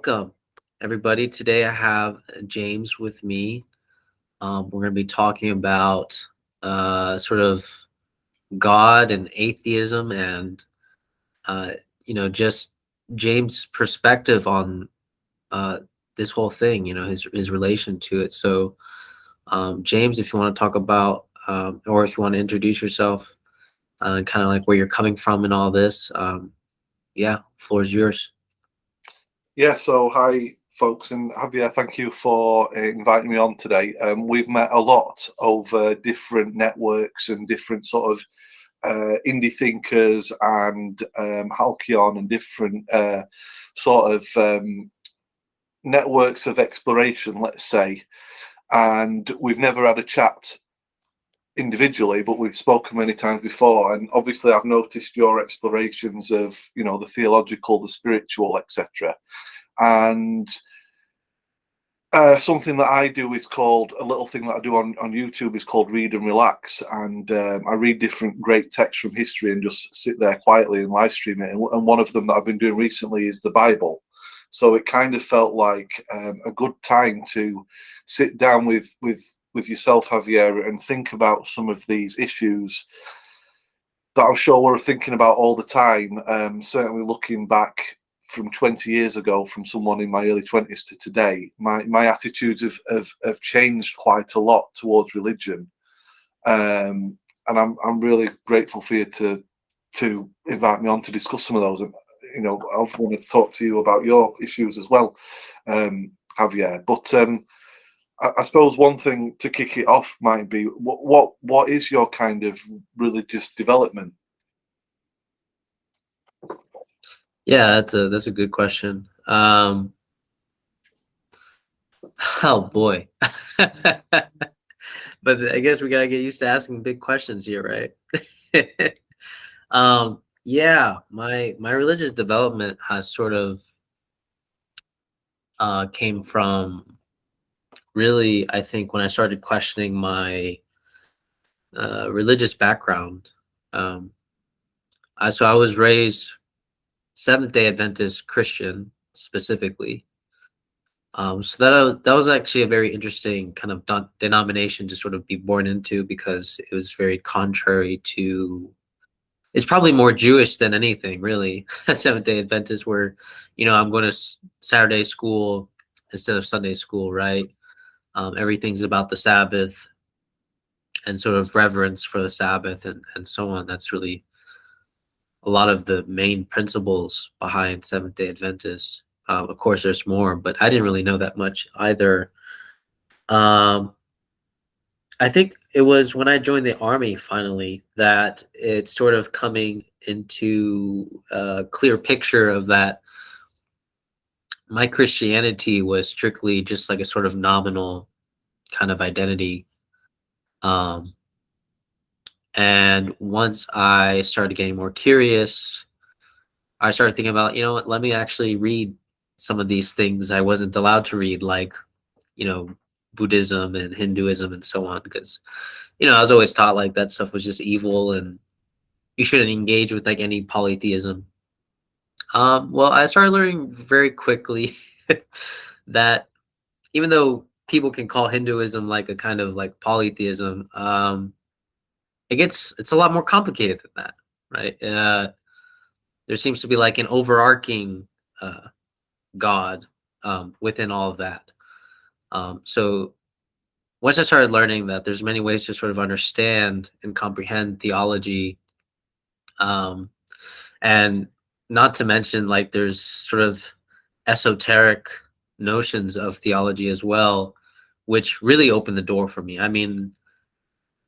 welcome everybody. Today I have James with me. We're going to be talking about sort of God and atheism and, uh, just James' perspective on uh, this whole thing, his relation to it. So, James, if you want to talk about, or if you want to introduce yourself, kind of like where you're coming from and all this, yeah, floor is yours. Yeah, so hi folks, and Javier, thank you for inviting me on today. We've met a lot over different networks and different sort of indie thinkers and Halcyon and different sort of networks of exploration, let's say. And we've never had a chat individually, but we've spoken many times before. And obviously, I've noticed your explorations of, the theological, the spiritual, etc. And something that I do is called a little thing that I do on YouTube is called Read and Relax. And I read different great texts from history and just sit there quietly and live stream it. And one of them that I've been doing recently is the Bible. So it kind of felt like a good time to sit down with yourself, Javier, and think about some of these issues that I'm sure we're thinking about all the time. Certainly looking back from 20 years ago, from someone in my early 20s to today, my attitudes have changed quite a lot towards religion. And I'm really grateful for you to invite me on to discuss some of those. And, I want to talk to you about your issues as well, Javier. But I suppose one thing to kick it off might be what is your kind of religious development? Yeah, that's a good question. Oh boy. But I guess we gotta get used to asking big questions here, right? Yeah, my religious development has sort of came from really, I think, when I started questioning my religious background. Um, so I was raised Seventh Day Adventist Christian specifically. So that was actually a very interesting kind of denomination to sort of be born into because it was very contrary to. It's probably more Jewish than anything, really. Seventh Day Adventist, where I'm going to Saturday school instead of Sunday school, right? Everything's about the Sabbath and sort of reverence for the Sabbath and so on. That's really a lot of the main principles behind Seventh Day Adventist. Of course, there's more, but I didn't really know that much either. Um, I think it was when I joined the army finally that it's sort of coming into a clear picture of that my Christianity was strictly just like a sort of nominal kind of identity. Um, and once I started getting more curious, I started thinking about, what, let me actually read some of these things I wasn't allowed to read, like, you know, Buddhism and Hinduism and so on, because, I was always taught like that stuff was just evil and you shouldn't engage with like any polytheism. Well, I started learning very quickly that even though people can call Hinduism like a kind of like polytheism, it's a lot more complicated than that, right? There seems to be like an overarching uh, God within all of that. So once I started learning that there's many ways to sort of understand and comprehend theology, um, and not to mention like there's sort of esoteric notions of theology as well, which really opened the door for me. I mean,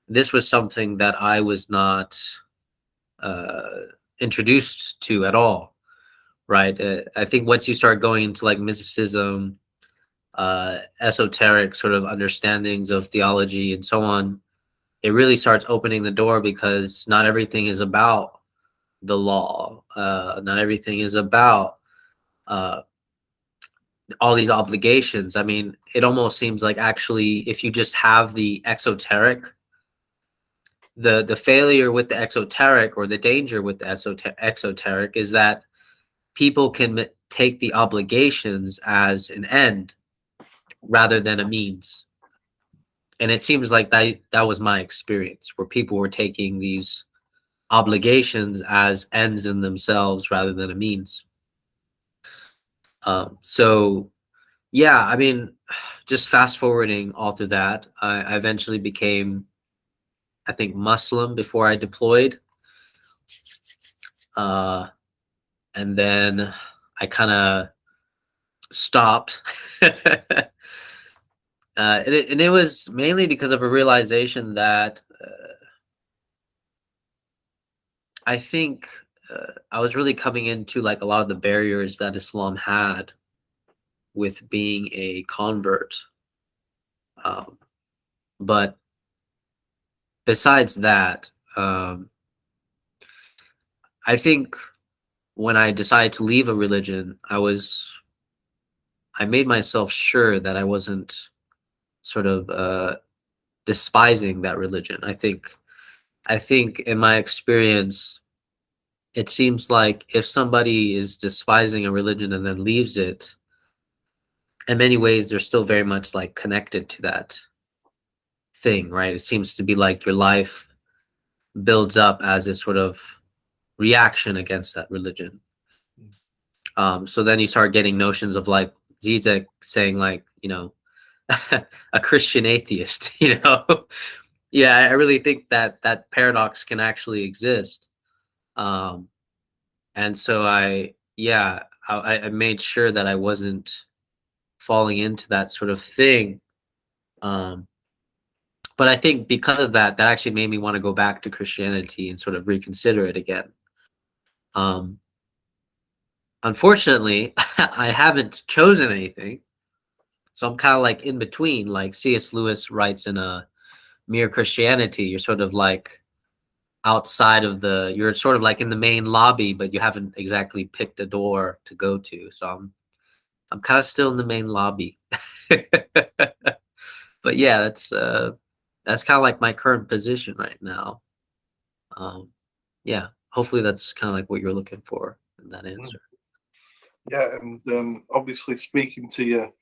this was something that I was not uh, introduced to at all, right? I think once you start going into like mysticism, esoteric sort of understandings of theology and so on, it really starts opening the door because not everything is about the law. Not everything is about uh, all these obligations. I mean, it almost seems like actually, if you just have the exoteric, the failure with the exoteric or the danger with the exoteric is that people can take the obligations as an end rather than a means. And it seems like that was my experience, where people were taking these obligations as ends in themselves rather than a means. So yeah, I mean, just fast forwarding all through that, I eventually became, I think, Muslim before I deployed. And then I kind of stopped. And it was mainly because of a realization that I think I was really coming into like a lot of the barriers that Islam had with being a convert. Um, but besides that, I think when I decided to leave a religion, I made myself sure that I wasn't sort of despising that religion. I think in my experience, it seems like if somebody is despising a religion and then leaves it, in many ways they're still very much like connected to that thing, right? It seems to be like your life builds up as a sort of reaction against that religion. So then you start getting notions of like Zizek saying like, a Christian atheist, Yeah, I really think that that paradox can actually exist. Um, and so I made sure that I wasn't falling into that sort of thing. Um, but I think because of that, that actually made me want to go back to Christianity and sort of reconsider it again. Um, Unfortunately, I haven't chosen anything. So I'm kind of like in between, like C.S. Lewis writes in a Mere Christianity, you're sort of like you're sort of like in the main lobby, but you haven't exactly picked a door to go to. So I'm kind of still in the main lobby. But yeah, that's kind of like my current position right now. Um, yeah, hopefully that's kind of like what you're looking for in that answer. Yeah, and obviously speaking to you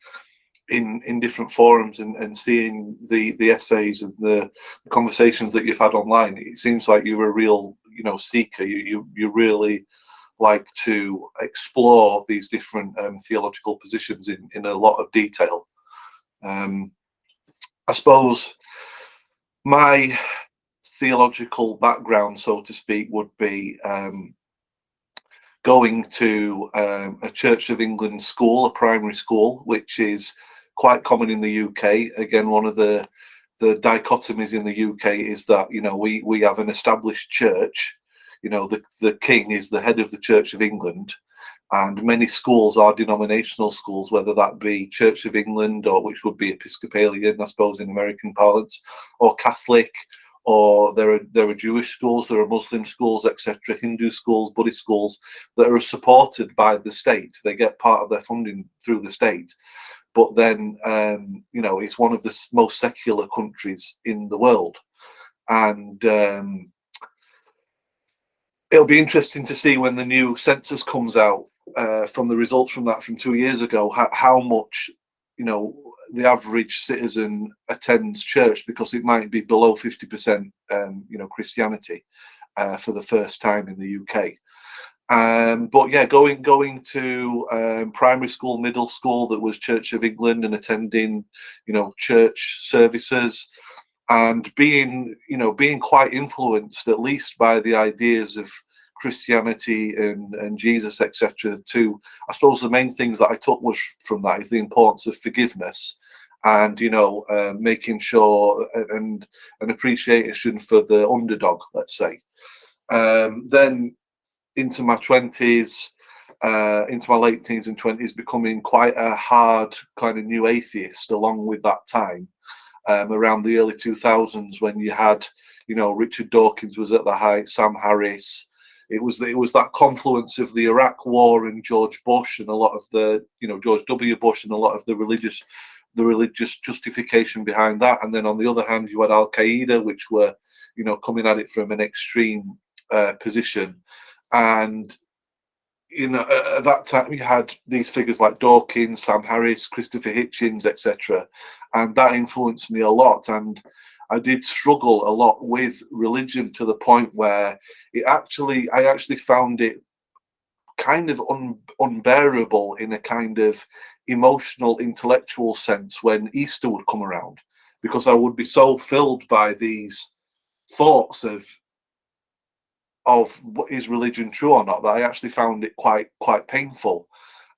in different forums and seeing the essays and the conversations that you've had online, it seems like you're a real seeker. You really like to explore these different theological positions in a lot of detail. I suppose my theological background, so to speak, would be going to a Church of England school, a primary school, which is quite common in the UK. Again, one of the dichotomies in the UK is that we have an established church. The king is the head of the Church of England, and many schools are denominational schools, whether that be Church of England, or which would be Episcopalian, I suppose, in American parlance, or Catholic, or there are Jewish schools, there are Muslim schools, etc., Hindu schools, Buddhist schools that are supported by the state. They get part of their funding through the state, but then it's one of the most secular countries in the world, and it'll be interesting to see when the new census comes out from the results from that from 2 years ago, how much the average citizen attends church, because it might be below 50% Christianity for the first time in the UK. But yeah, going to primary school, middle school that was Church of England, and attending church services, and being quite influenced, at least by the ideas of Christianity and Jesus, etc. To, I suppose, the main things that I took was from that is the importance of forgiveness, and making sure and an appreciation for the underdog, let's say. Then into my 20s, into my late teens and 20s, becoming quite a hard kind of new atheist along with that time. Around the early 2000s, when you had, Richard Dawkins was at the height, Sam Harris. It was that confluence of the Iraq War and George Bush, and a lot of the, George W. Bush, and a lot of the religious justification behind that. And then on the other hand, you had Al Qaeda, which were, coming at it from an extreme position. And you know, at that time you had these figures like Dawkins, Sam Harris, Christopher Hitchens, etc., and that influenced me a lot. And I did struggle a lot with religion to the point where I actually found it kind of unbearable in a kind of emotional, intellectual sense when Easter would come around, because I would be so filled by these thoughts of what is religion true or not that I actually found it quite painful.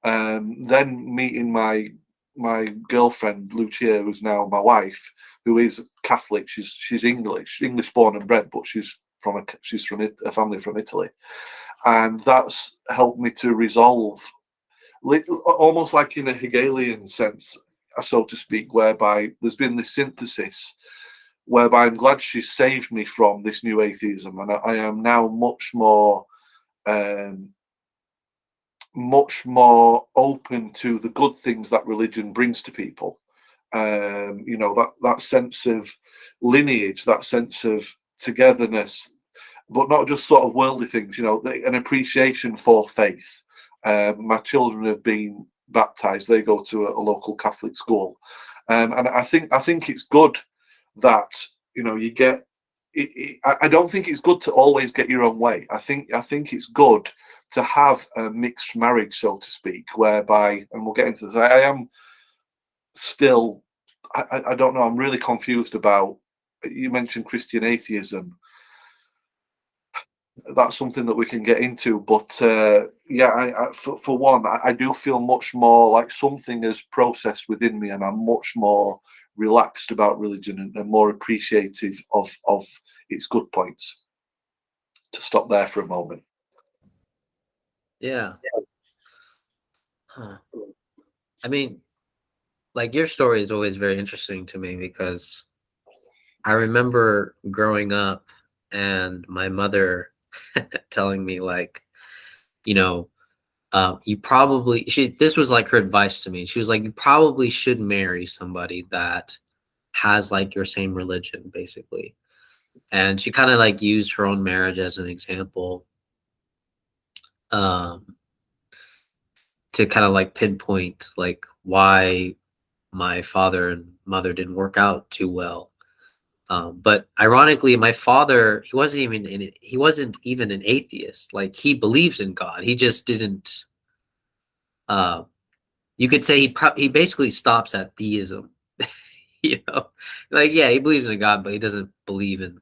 Then meeting my girlfriend Lucia, who's now my wife, who is Catholic. She's English born and bred, but she's from a family from Italy, and that's helped me to resolve, almost like in a Hegelian sense, so to speak, whereby there's been this synthesis whereby I'm glad she saved me from this new atheism, and I am now um, much more open to the good things that religion brings to people. You know, that sense of lineage, that sense of togetherness, but not just sort of worldly things. You know, an appreciation for faith. My children have been baptized; they go to a local Catholic school, and I think it's good that, you know, you get. I don't think it's good to always get your own way. I think it's good to have a mixed marriage, so to speak, whereby, and we'll get into this. I am still, I don't know. I'm really confused about. You mentioned Christian atheism. That's something that we can get into, but yeah, for one, I do feel much more like something is processed within me, and I'm much more relaxed about religion, and more appreciative of its good points. To stop there for a moment. Yeah. Huh. I mean, like your story is always very interesting to me because I remember growing up and my mother telling me like, you know, you probably she this was like her advice to me. She was like, you probably should marry somebody that has like your same religion, basically. And she kind of like used her own marriage as an example, um, to kind of like pinpoint like why my father and mother didn't work out too well. But ironically, my father, he wasn't even an atheist. Like he believes in God. He just didn't. Uh, you could say he basically stops at theism. You know, like yeah, he believes in God, but he doesn't believe in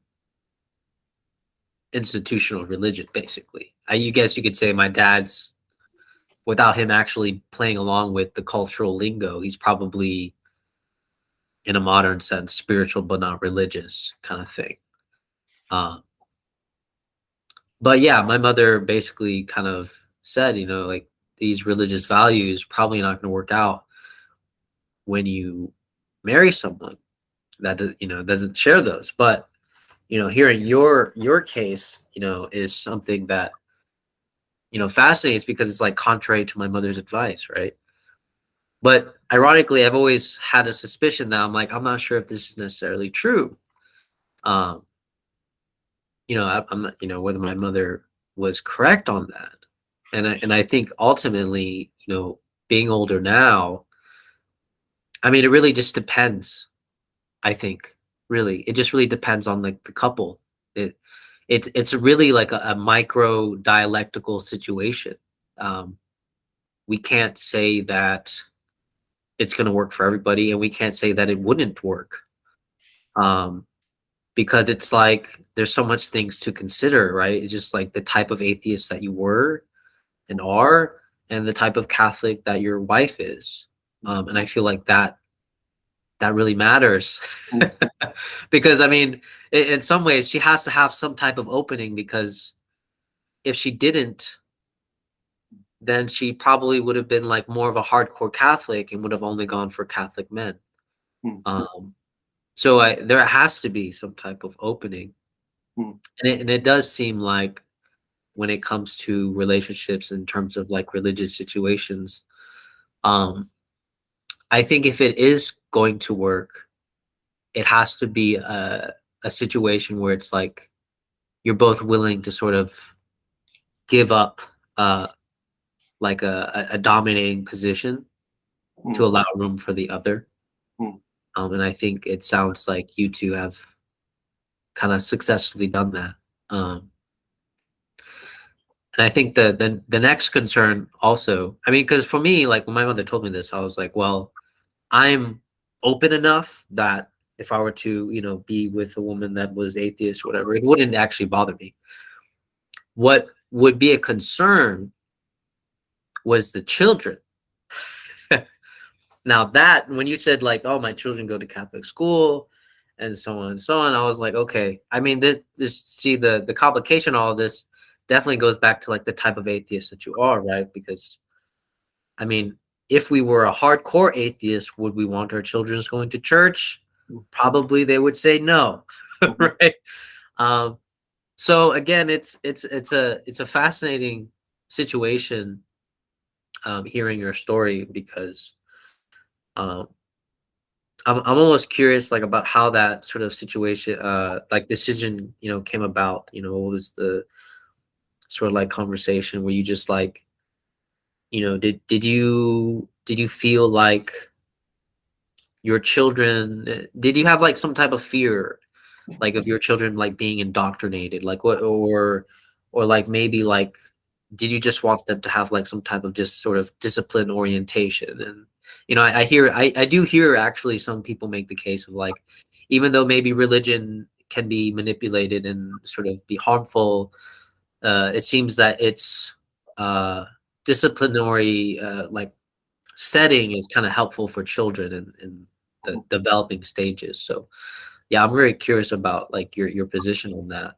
institutional religion. Basically, you guess you could say my dad's, without him actually playing along with the cultural lingo, he's probably in a modern sense spiritual but not religious kind of thing. Uh, but yeah, my mother basically kind of said, you know, like these religious values probably not going to work out when you marry someone that you know doesn't share those. But you know, hearing your case, you know, is something that you know fascinates because it's like contrary to my mother's advice, right? But ironically, I've always had a suspicion that I'm not sure if this is necessarily true. Um, you know, I'm not, you know, whether my mother was correct on that. And I think ultimately, you know, being older now, I mean, it really just depends. I think really, it just really depends on like the couple. It it's really like a micro dialectical situation. Um, we can't say that it's going to work for everybody, and we can't say that it wouldn't work. Um, because it's like there's so much things to consider, right? It's just like the type of atheist that you were and are, and the type of Catholic that your wife is. And I feel like that really matters. Mm, Because I mean, in some ways, she has to have some type of opening because if she didn't, then she probably would have been like more of a hardcore Catholic and would have only gone for Catholic men. mm, Um, so there has to be some type of opening, mm, and it does seem like when it comes to relationships in terms of like religious situations, um, I think if it is going to work, it has to be a situation where it's like you're both willing to sort of give up uh, like a dominating position to allow room for the other. And I think it sounds like you two have kind of successfully done that. And I think the next concern also, I mean, because for me, like when my mother told me this, I was like, well, I'm open enough that if I were to, be with a woman that was atheist or whatever, it wouldn't actually bother me. What would be a concern was the children. Now that when you said like, oh, my children go to Catholic school and so on and so on, I was like, okay. I mean, this see the complication of all of this definitely goes back to like the type of atheist that you are, right? Because I mean, if we were a hardcore atheist, would we want our children going to church? Probably they would say no, right? So again, it's a fascinating situation, hearing your story, because um, I'm almost curious like about how that sort of situation, like decision, came about. What was the sort of like conversation where you just like, did you feel like your children, did you have like some type of fear like of your children like being indoctrinated, like what, or like maybe like did you just want them to have like some type of just sort of discipline orientation? And I do hear actually some people make the case of like, even though maybe religion can be manipulated and sort of be harmful, it seems that its disciplinary like setting is kind of helpful for children in the developing stages. So yeah, I'm very curious about like your position on that.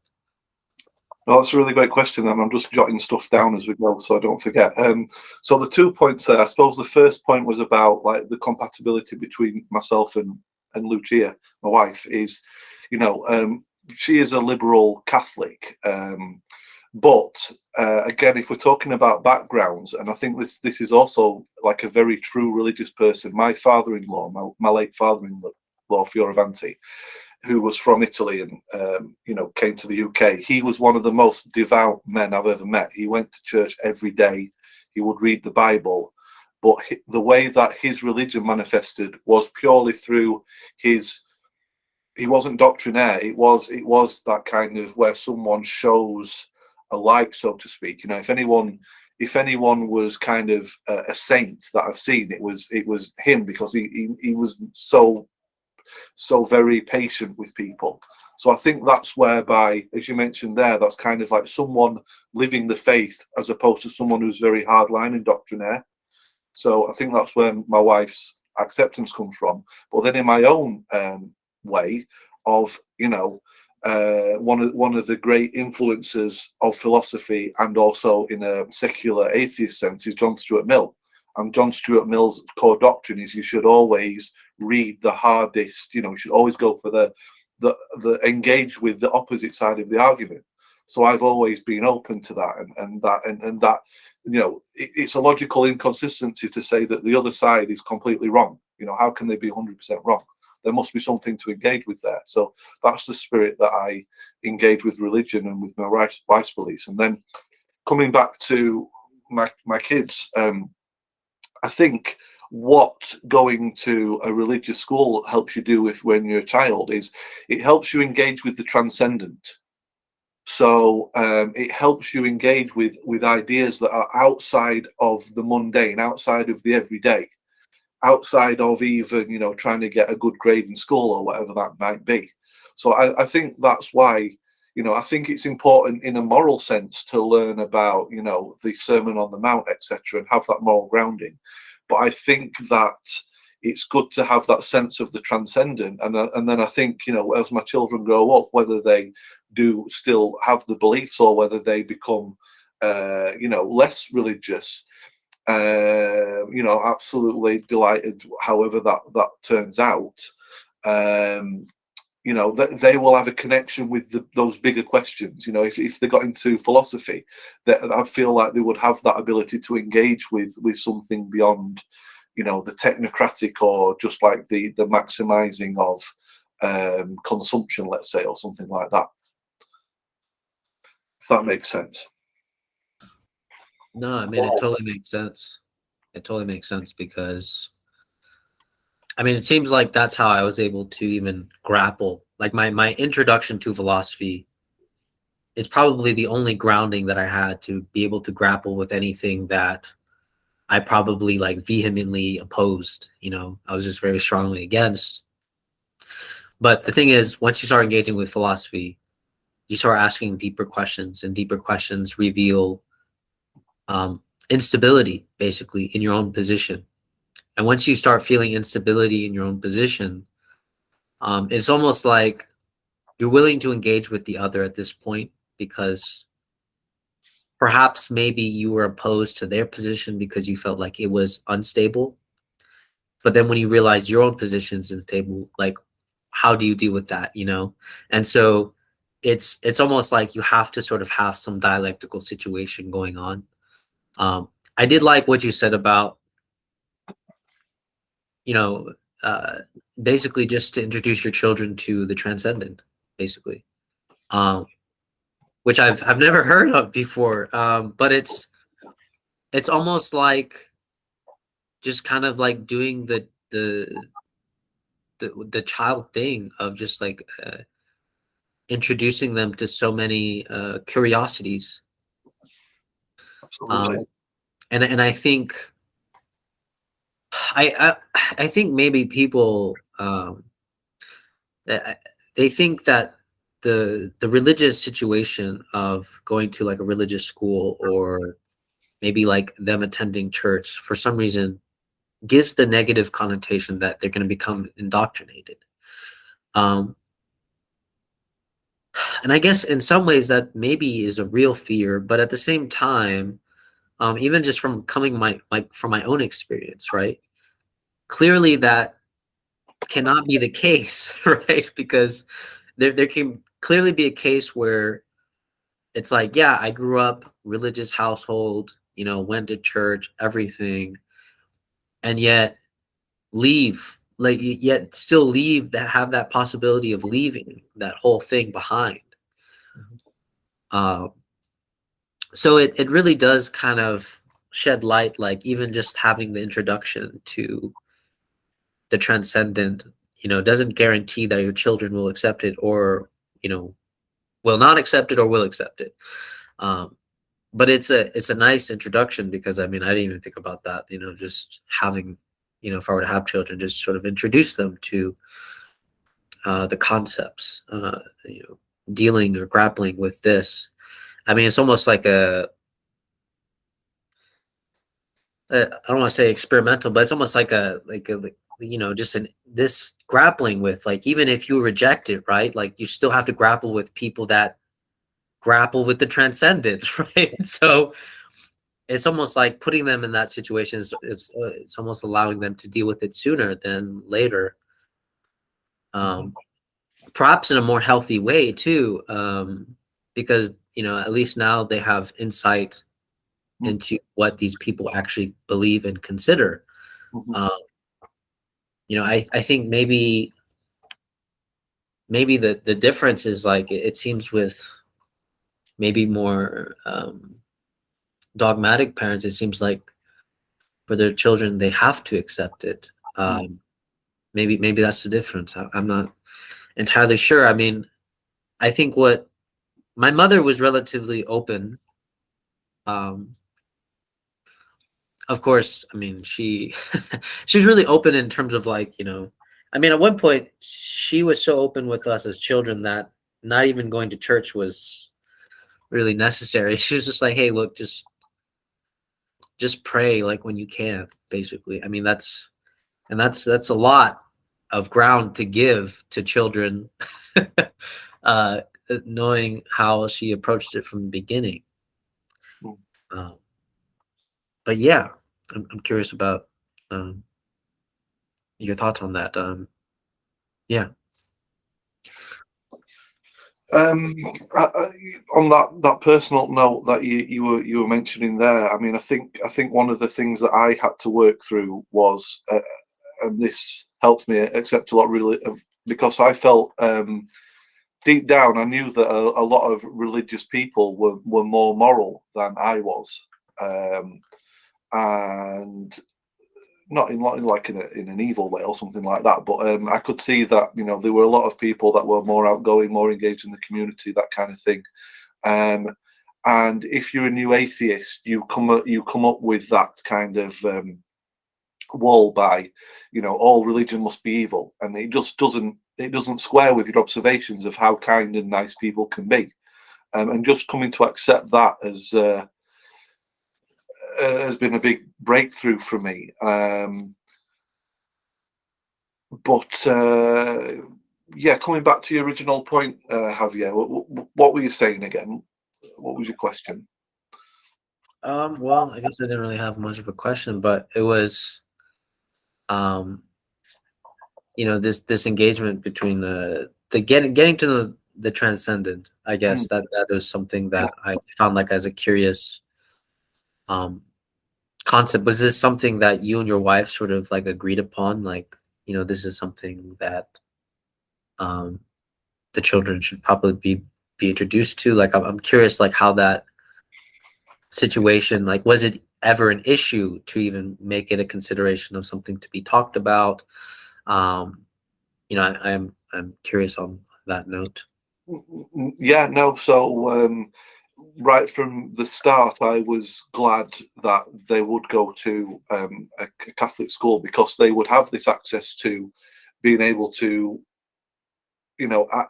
Well, that's a really great question, and I'm just jotting stuff down as we go so I don't forget. So the 2 points there, I suppose the first point was about like the compatibility between myself and Lucia, my wife, is, she is a liberal Catholic, but again, if we're talking about backgrounds, and I think this is also like a very true religious person. My father-in-law, my late father-in-law Fioravanti, who was from Italy and came to the UK. He was one of the most devout men I've ever met. He went to church every day. He would read the Bible, but the way that his religion manifested was purely through his. He wasn't doctrinaire. It was that kind of where someone shows a light, so to speak. If anyone was kind of a saint that I've seen, it was him, because he was so very patient with people. So I think that's whereby, as you mentioned there, that's kind of like someone living the faith as opposed to someone who's very hardline and doctrinaire. So I think that's where my wife's acceptance comes from. But then in my own way of, one of the great influences of philosophy, and also in a secular atheist sense, is John Stuart Mill. And John Stuart Mill's core doctrine is you should always read the hardest, you should always go for the engage with the opposite side of the argument. So I've always been open to that, and that it's a logical inconsistency to say that the other side is completely wrong. How can they be 100% wrong? There must be something to engage with there. So that's the spirit that I engage with religion and with my wife's beliefs. And then coming back to my kids, I think what going to a religious school helps you do when you're a child is it helps you engage with the transcendent. So it helps you engage with ideas that are outside of the mundane, outside of the everyday, outside of even trying to get a good grade in school or whatever that might be. So I think that's why I think it's important in a moral sense to learn about the Sermon on the Mount, etc., and have that moral grounding. But I think that it's good to have that sense of the transcendent, and then I think as my children grow up, whether they do still have the beliefs or whether they become less religious, absolutely delighted however that turns out. They will have a connection with those bigger questions. If they got into philosophy, that I feel like they would have that ability to engage with something beyond the technocratic, or just like the maximizing of consumption, let's say, or something like that, if that makes sense. No, I mean, it totally makes sense. It totally makes sense because, I mean, it seems like that's how I was able to even grapple. Like my introduction to philosophy is probably the only grounding that I had to be able to grapple with anything that I probably like vehemently opposed. You know, I was just very strongly against. But the thing is, once you start engaging with philosophy, you start asking deeper questions, and deeper questions reveal instability basically in your own position. And once you start feeling instability in your own position, it's almost like you're willing to engage with the other at this point because perhaps maybe you were opposed to their position because you felt like it was unstable. But then when you realize your own position's unstable, like how do you deal with that, you know? And so it's almost like you have to sort of have some dialectical situation going on. I did like what you said about, you know, uh, basically just to introduce your children to the transcendent, basically, um, which I've never heard of before. But it's almost like just kind of like doing the child thing of just like introducing them to so many curiosities. Absolutely. Um, and I think I think maybe people uh, they think that the religious situation of going to like a religious school or maybe like them attending church for some reason gives the negative connotation that they're going to become indoctrinated. Um, and I guess in some ways that maybe is a real fear, but at the same time, even just from coming from my own experience, right? Clearly, that cannot be the case, right? Because there can clearly be a case where it's like, yeah, I grew up religious household, you know, went to church, everything, and yet leave, like yet still leave that have that possibility of leaving that whole thing behind. Uh, so it really does kind of shed light, like even just having the introduction to the transcendent, you know, doesn't guarantee that your children will accept it or, you know, will not accept it or will accept it. Um, but it's a nice introduction because I mean I didn't even think about that. You know, just having, you know, if I were to have children, just sort of introduce them to the concepts, you know, dealing or grappling with this. I mean, it's almost like I don't want to say experimental, but it's almost like you know, just an this grappling with like even if you reject it, right? Like you still have to grapple with people that grapple with the transcendent, right? So it's almost like putting them in that situation it's almost allowing them to deal with it sooner than later. Um, Perhaps in a more healthy way too, because you know at least now they have insight into what these people actually believe and consider. Mhm. Um, you know, I think maybe the difference is like it seems with maybe more dogmatic parents, it seems like for their children they have to accept it. Maybe that's the difference. I'm not entirely sure. I mean, I think what my mother was relatively open. Um, of course, I mean she was really open in terms of like, you know, I mean at one point she was so open with us as children that not even going to church was really necessary. She was just like, hey, look, just pray like when you can, basically. I mean that's a lot of ground to give to children, uh, knowing how she approached it from the beginning. Um, but yeah, I'm curious about um, your thoughts on that. Yeah. Um, I, on that personal note that you were mentioning there, I mean, I think one of the things that I had to work through was, and this helped me accept a lot really, because I felt deep down I knew that a lot of religious people were more moral than I was, and not in like in an evil way or something like that, but I could see that there were a lot of people that were more outgoing, more engaged in the community, that kind of thing. And if you're a new atheist, you come up with that kind of wall by, all religion must be evil, and it just doesn't square with your observations of how kind and nice people can be, and just coming to accept that has been a big breakthrough for me. But yeah, coming back to your original point, Javier, what were you saying again? What was your question? Well, I guess I didn't really have much of a question, but it was, um, this engagement between the getting to the transcendent. I Mm, guess that was something that I found like as a curious um concept. Was this something that you and your wife sort of like agreed upon? Like, this is something that um the children should probably be introduced to. Like, I'm curious, like how that situation, like, was it ever an issue to even make it a consideration of something to be talked about? Um, I'm curious on that note. yeah, no. So right from the start, I was glad that they would go to a Catholic school, because they would have this access to being able to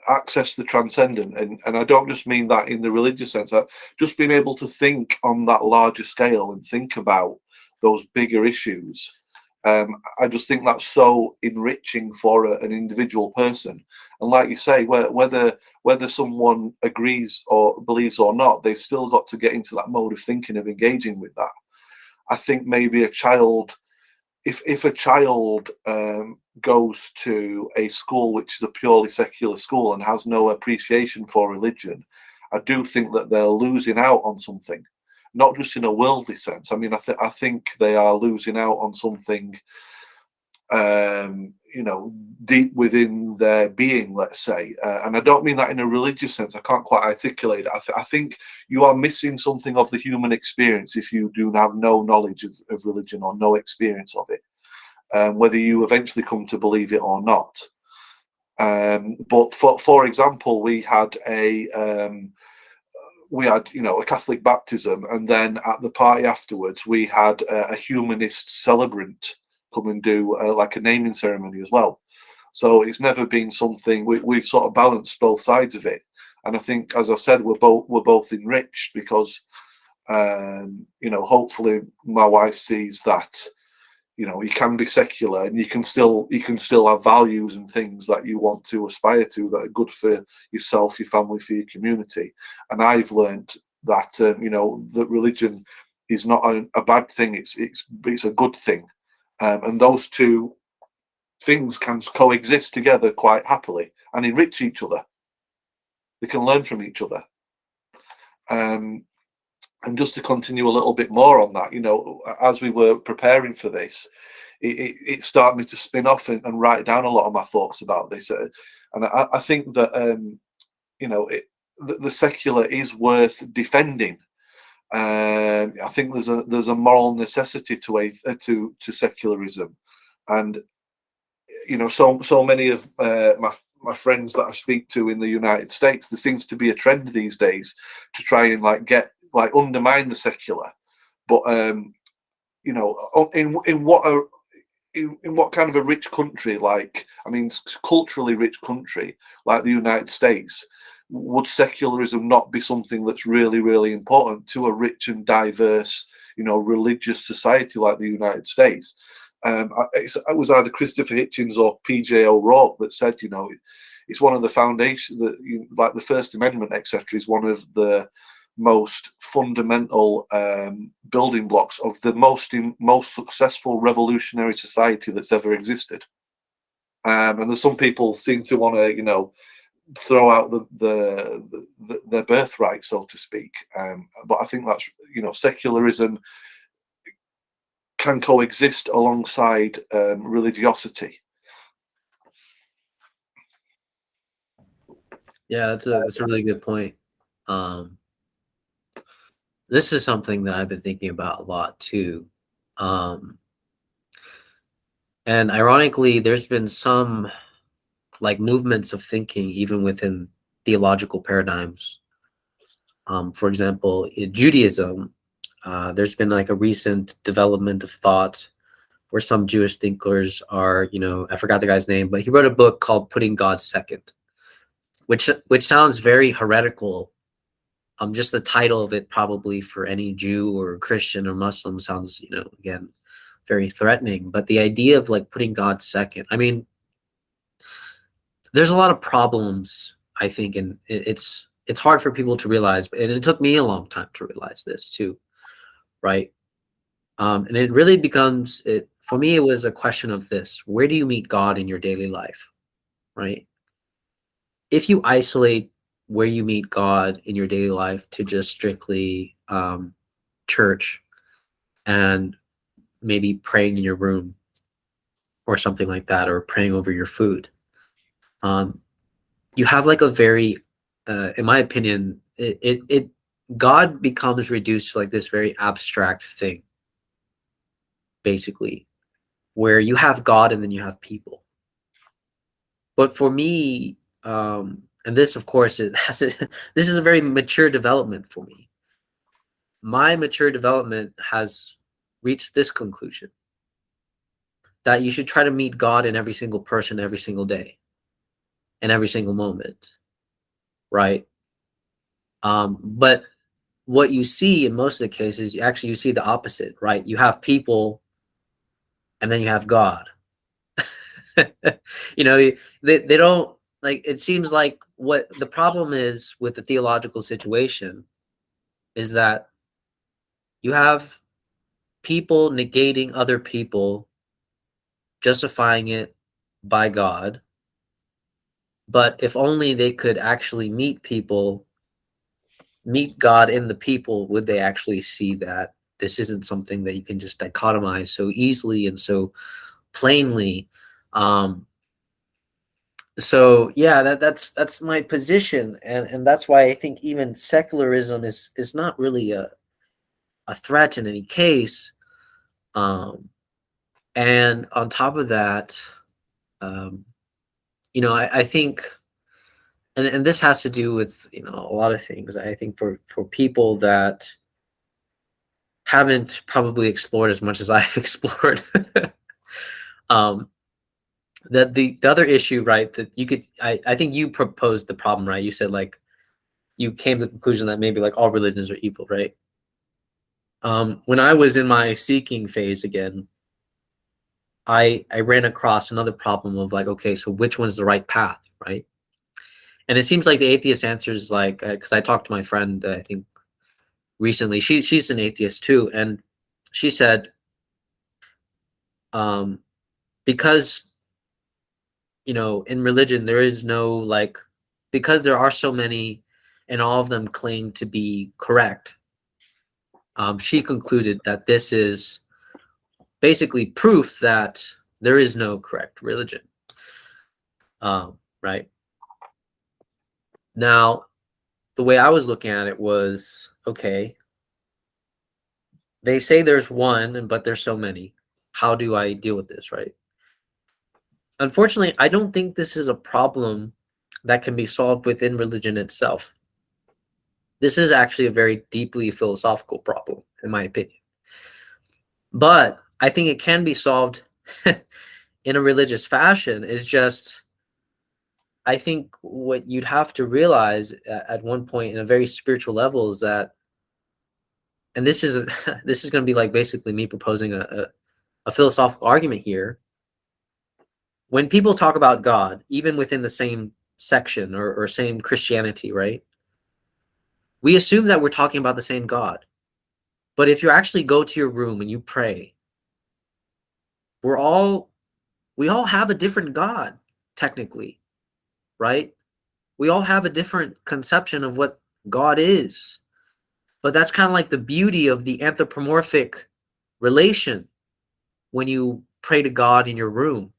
access the transcendent, and I don't just mean that in the religious sense. Just being able to think on that larger scale and think about those bigger issues. I just think that's so enriching for an individual person. And like you say, whether someone agrees or believes or not, they've still got to get into that mode of thinking, of engaging with that. I think maybe a child, if a child goes to a school which is a purely secular school and has no appreciation for religion, I do think that they're losing out on something, not just in a worldly sense. I mean, I think they are losing out on something, deep within their being, let's say. And I don't mean that in a religious sense. I can't quite articulate it. I think you are missing something of the human experience if you do have no knowledge of religion or no experience of it, whether you eventually come to believe it or not. But for example, we had a Catholic baptism, and then at the party afterwards, we had a humanist celebrant come and do like a naming ceremony as well. So it's never been something we've sort of balanced both sides of it, and I think, as I said, we're both enriched because hopefully my wife sees that you can be secular and you can still have values and things that you want to aspire to that are good for yourself, your family, for your community. And I've learned that that religion is not a bad thing. It's a good thing, and those two things can coexist together quite happily and enrich each other. They can learn from each other. Um, and just to continue a little bit more on that, as we were preparing for this, it started me to spin off and write down a lot of my thoughts about this. And I think that the secular is worth defending. I think there's a moral necessity to secularism, and so many of my friends that I speak to in the United States, there seems to be a trend these days to try and undermine the secular, but in what kind of a rich country, culturally rich country like the United States, would secularism not be something that's really, really important to a rich and diverse, religious society like the United States? It was either Christopher Hitchens or P.J. O'Rourke that said, it's one of the foundations that, like the First Amendment, etc., is one of the most fundamental building blocks of the most successful revolutionary society that's ever existed. And there's some people seem to want to, throw out their birthright, so to speak. But I think that's, secularism can coexist alongside religiosity. Yeah, that's a really good point. Um, this is something that I've been thinking about a lot too. Um, and ironically, there's been some like movements of thinking even within theological paradigms. For example, in Judaism, there's been like a recent development of thought where some Jewish thinkers are, I forgot the guy's name, but he wrote a book called Putting God Second, which sounds very heretical. Just the title of it probably for any Jew or Christian or Muslim sounds, again, very threatening. But the idea of like putting God second, I mean, there's a lot of problems, I think, and it's hard for people to realize, and it took me a long time to realize this too, right? And it really becomes it for me. It was a question of this: where do you meet God in your daily life, right? If you isolate where you meet God in your daily life to just strictly church and maybe praying in your room or something like that, or praying over your food, um, you have like a very, in my opinion, it God becomes reduced to like this very abstract thing, basically, where you have God and then you have people. But for me, and this, of course, this is a very mature development for me. My mature development has reached this conclusion that you should try to meet God in every single person, every single day, and every single moment, right? But what you see in most of the cases, you see the opposite, right? You have people, and then you have God. you know, they don't like. It seems like what the problem is with the theological situation is that you have people negating other people, justifying it by God. But if only they could actually meet God in the people, would they actually see that this isn't something that you can just dichotomize so easily and so plainly? Um, so yeah, that's my position, and that's why I think even secularism is not really a threat in any case. Um, and on top of that, um, I think, and this has to do with a lot of things. I think for people that haven't probably explored as much as I've explored. um, the other issue, right? That you could, I think you proposed the problem, right? You said like you came to the conclusion that maybe like all religions are evil, right? When I was in my seeking phase again, I ran across another problem of like, okay, so which one's the right path, right? And it seems like the atheist answer is like, because I talked to my friend, I think recently, she's an atheist too, and she said, um, because in religion there is no like, because there are so many and all of them claim to be correct. She concluded that this is basically proof that there is no correct religion. Right now, the way I was looking at it was, okay, they say there's one, but there's so many. How do I deal with this, right? Unfortunately, I don't think this is a problem that can be solved within religion itself. This is actually a very deeply philosophical problem, in my opinion. But I think it can be solved in a religious fashion. Is just, I think what you'd have to realize at one point in a very spiritual level is that, and this is this is going to be like basically me proposing a philosophical argument here. When people talk about God, even within the same section or same Christianity, right? We assume that we're talking about the same God. But if you actually go to your room and you pray, we're all we all have a different God, technically, right? We all have a different conception of what God is. But that's kind of like the beauty of the anthropomorphic relation when you pray to God in your room,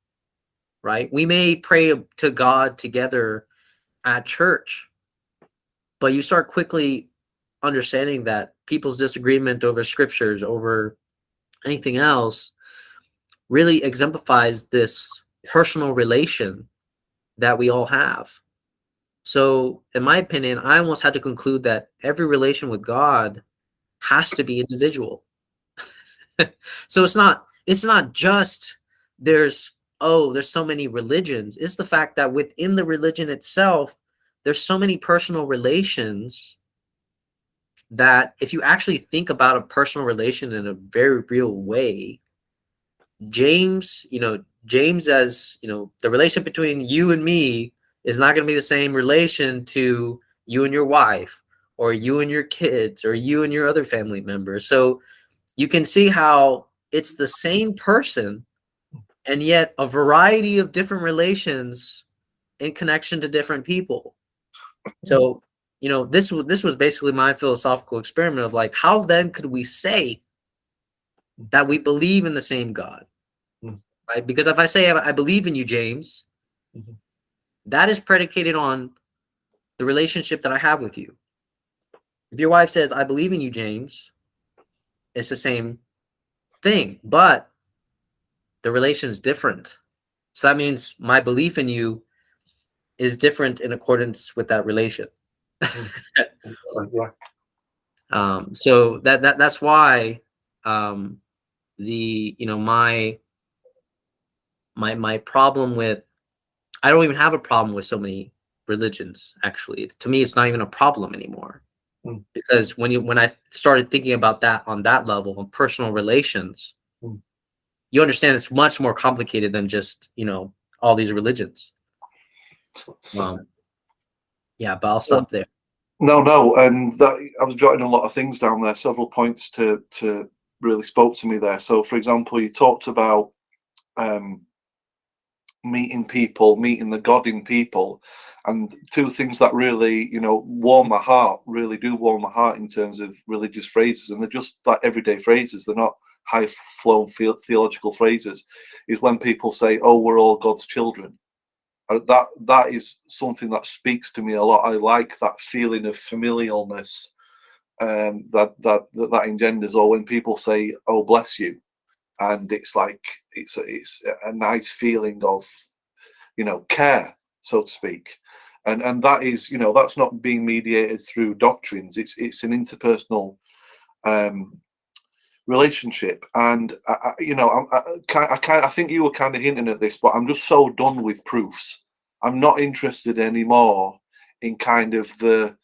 right? We may pray to God together at church, but you start quickly understanding that people's disagreement over scriptures, over anything else, really exemplifies this personal relation that we all have. So, in my opinion, I almost had to conclude that every relation with God has to be individual. So it's not just there's so many religions. It's the fact that within the religion itself, there's so many personal relations that if you actually think about a personal relation in a very real way, James, as the relation between you and me is not going to be the same relation to you and your wife, or you and your kids, or you and your other family members. So you can see how it's the same person, and yet a variety of different relations in connection to different people. So, this was basically my philosophical experiment of like, how then could we say that we believe in the same God? Right? Because if I say I believe in you, James, that is predicated on the relationship that I have with you. If your wife says, I believe in you, James, it's the same thing, but the relation is different. So that means my belief in you is different in accordance with that relation. So that's why the my problem with, I don't even have a problem with so many religions. Actually, to me, it's not even a problem anymore, because when I started thinking about that on that level of personal relations, you understand it's much more complicated than just all these religions. Yeah, but I'll stop there. No, and that I was jotting a lot of things down there. Several points to really spoke to me there. So, for example, you talked about meeting people, meeting the God in people, and two things that really, warm my heart. Really do warm my heart in terms of religious phrases, and they're just like everyday phrases. They're not high-flown theological phrases. Is when people say, "Oh, we're all God's children." That is something that speaks to me a lot. I like that feeling of familialness that engenders, or when people say, "Oh, bless you," and it's like it's a nice feeling of care, so to speak, and that is that's not being mediated through doctrines. It's an interpersonal relationship, and I think you were kind of hinting at this, but I'm just so done with proofs. I'm not interested anymore in kind of the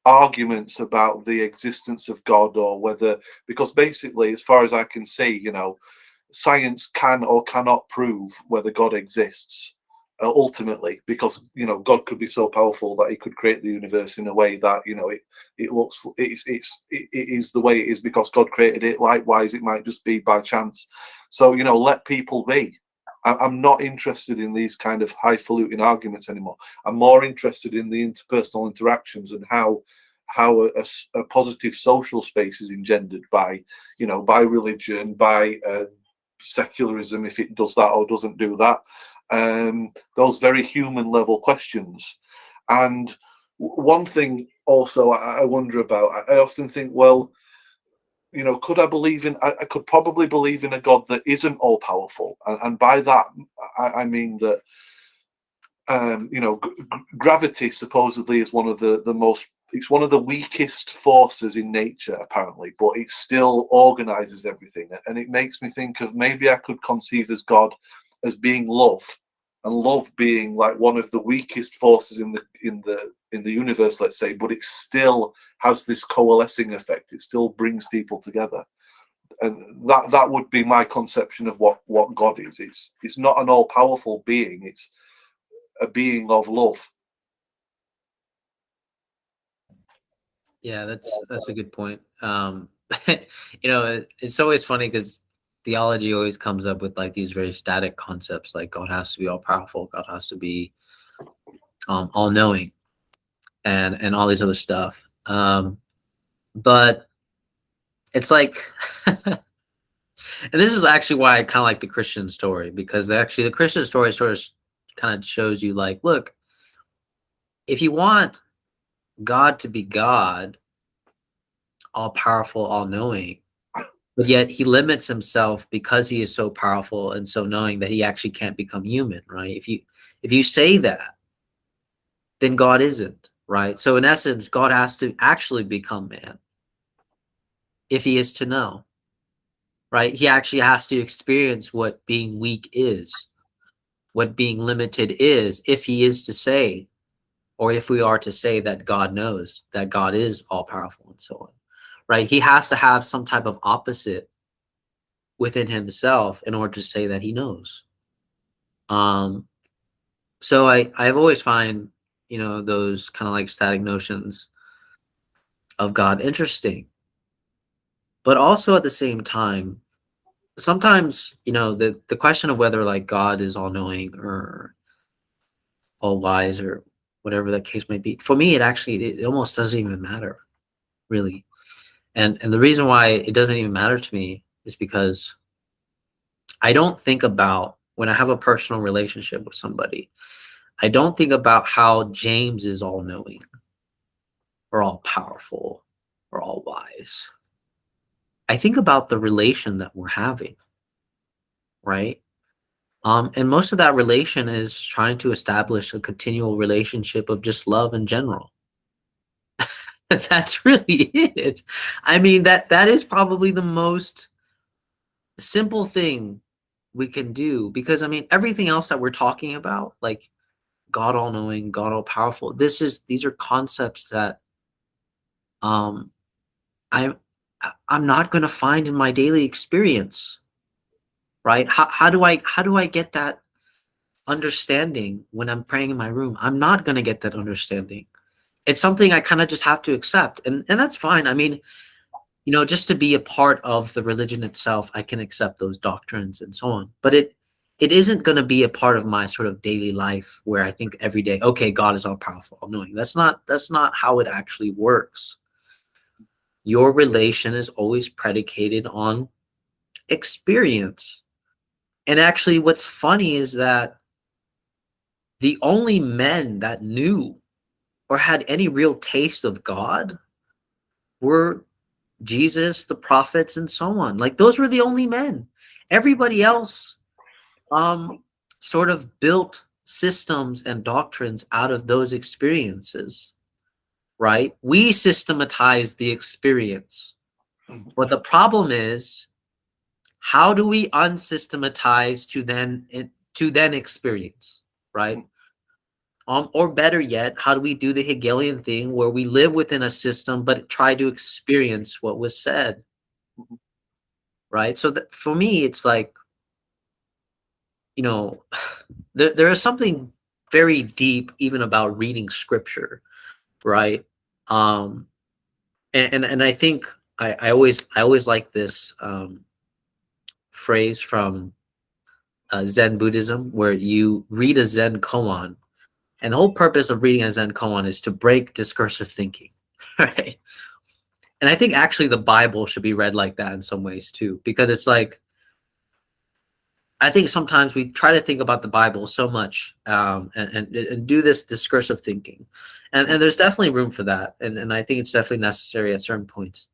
arguments about the existence of God, or whether, because basically, as far as I can see, science can or cannot prove whether God exists. Ultimately, because God could be so powerful that he could create the universe in a way that it is the way it is because God created it. Likewise, it might just be by chance. So let people be. I'm not interested in these kind of highfalutin arguments anymore. I'm more interested in the interpersonal interactions and how a positive social space is engendered by by religion, by secularism, if it does that or doesn't do that. Those very human level questions. And one thing also I wonder about, I often think, well, could I could probably believe in a God that isn't all powerful. And by that, I mean that, gravity supposedly is one of it's one of the weakest forces in nature, apparently, but it still organizes everything. And it makes me think of, maybe I could conceive as God as being love, and love being like one of the weakest forces in the universe, let's say, but it still has this coalescing effect. It still brings people together. And that would be my conception of what God is. It's not an all-powerful being, it's a being of love. Yeah, that's a good point. It's always funny because theology always comes up with like these very static concepts, like God has to be all powerful, God has to be all knowing, and all these other stuff. But it's like, and this is actually why I kind of like the Christian story, because the Christian story sort of kind of shows you like, look, if you want God to be God, all powerful, all knowing. But yet he limits himself because he is so powerful and so knowing that he actually can't become human, right? If you say that, then God isn't, right? So in essence, God has to actually become man if he is to know, right? He actually has to experience what being weak is, what being limited is, if he is to say, or if we are to say that God knows, that God is all powerful and so on, right? He has to have some type of opposite within himself in order to say that he knows. Um, so I've always find, those kind of like static notions of God interesting, but also at the same time, sometimes, the question of whether like God is all knowing or all wise or whatever that case might be, for me, it almost doesn't even matter really. And the reason why it doesn't even matter to me is because I don't think about when I have a personal relationship with somebody, I don't think about how James is all knowing or all powerful or all wise. I think about the relation that we're having, right? And most of that relation is trying to establish a continual relationship of just love in general. That's really it. I mean, that is probably the most simple thing we can do, because I mean everything else that we're talking about, like God all knowing, God all powerful, these are concepts that um I'm I'm not going to find in my daily experience, right? How do I get that understanding when I'm praying in my room? I'm not going to get that understanding. It's something I kind of just have to accept, and that's fine. I mean, just to be a part of the religion itself, I can accept those doctrines and so on. But it isn't going to be a part of my sort of daily life where I think every day, okay, God is all powerful, all knowing. That's not how it actually works. Your relation is always predicated on experience. And actually, what's funny is that the only men that knew or had any real taste of God were Jesus, the prophets, and so on. Like those were the only men. Everybody else sort of built systems and doctrines out of those experiences, right? We systematize the experience. But the problem is, how do we unsystematize to then experience, right? Or better yet, how do we do the Hegelian thing where we live within a system but try to experience what was said, right? So that, for me, it's like, you know, there is something very deep even about reading scripture, right? Um, and I think I always like this phrase from Zen Buddhism, where you read a Zen koan, and the whole purpose of reading a Zen koan is to break discursive thinking, right? And I think actually the Bible should be read like that in some ways too, because it's like, I think sometimes we try to think about the Bible so much, and do this discursive thinking, and there's definitely room for that, and I think it's definitely necessary at certain points.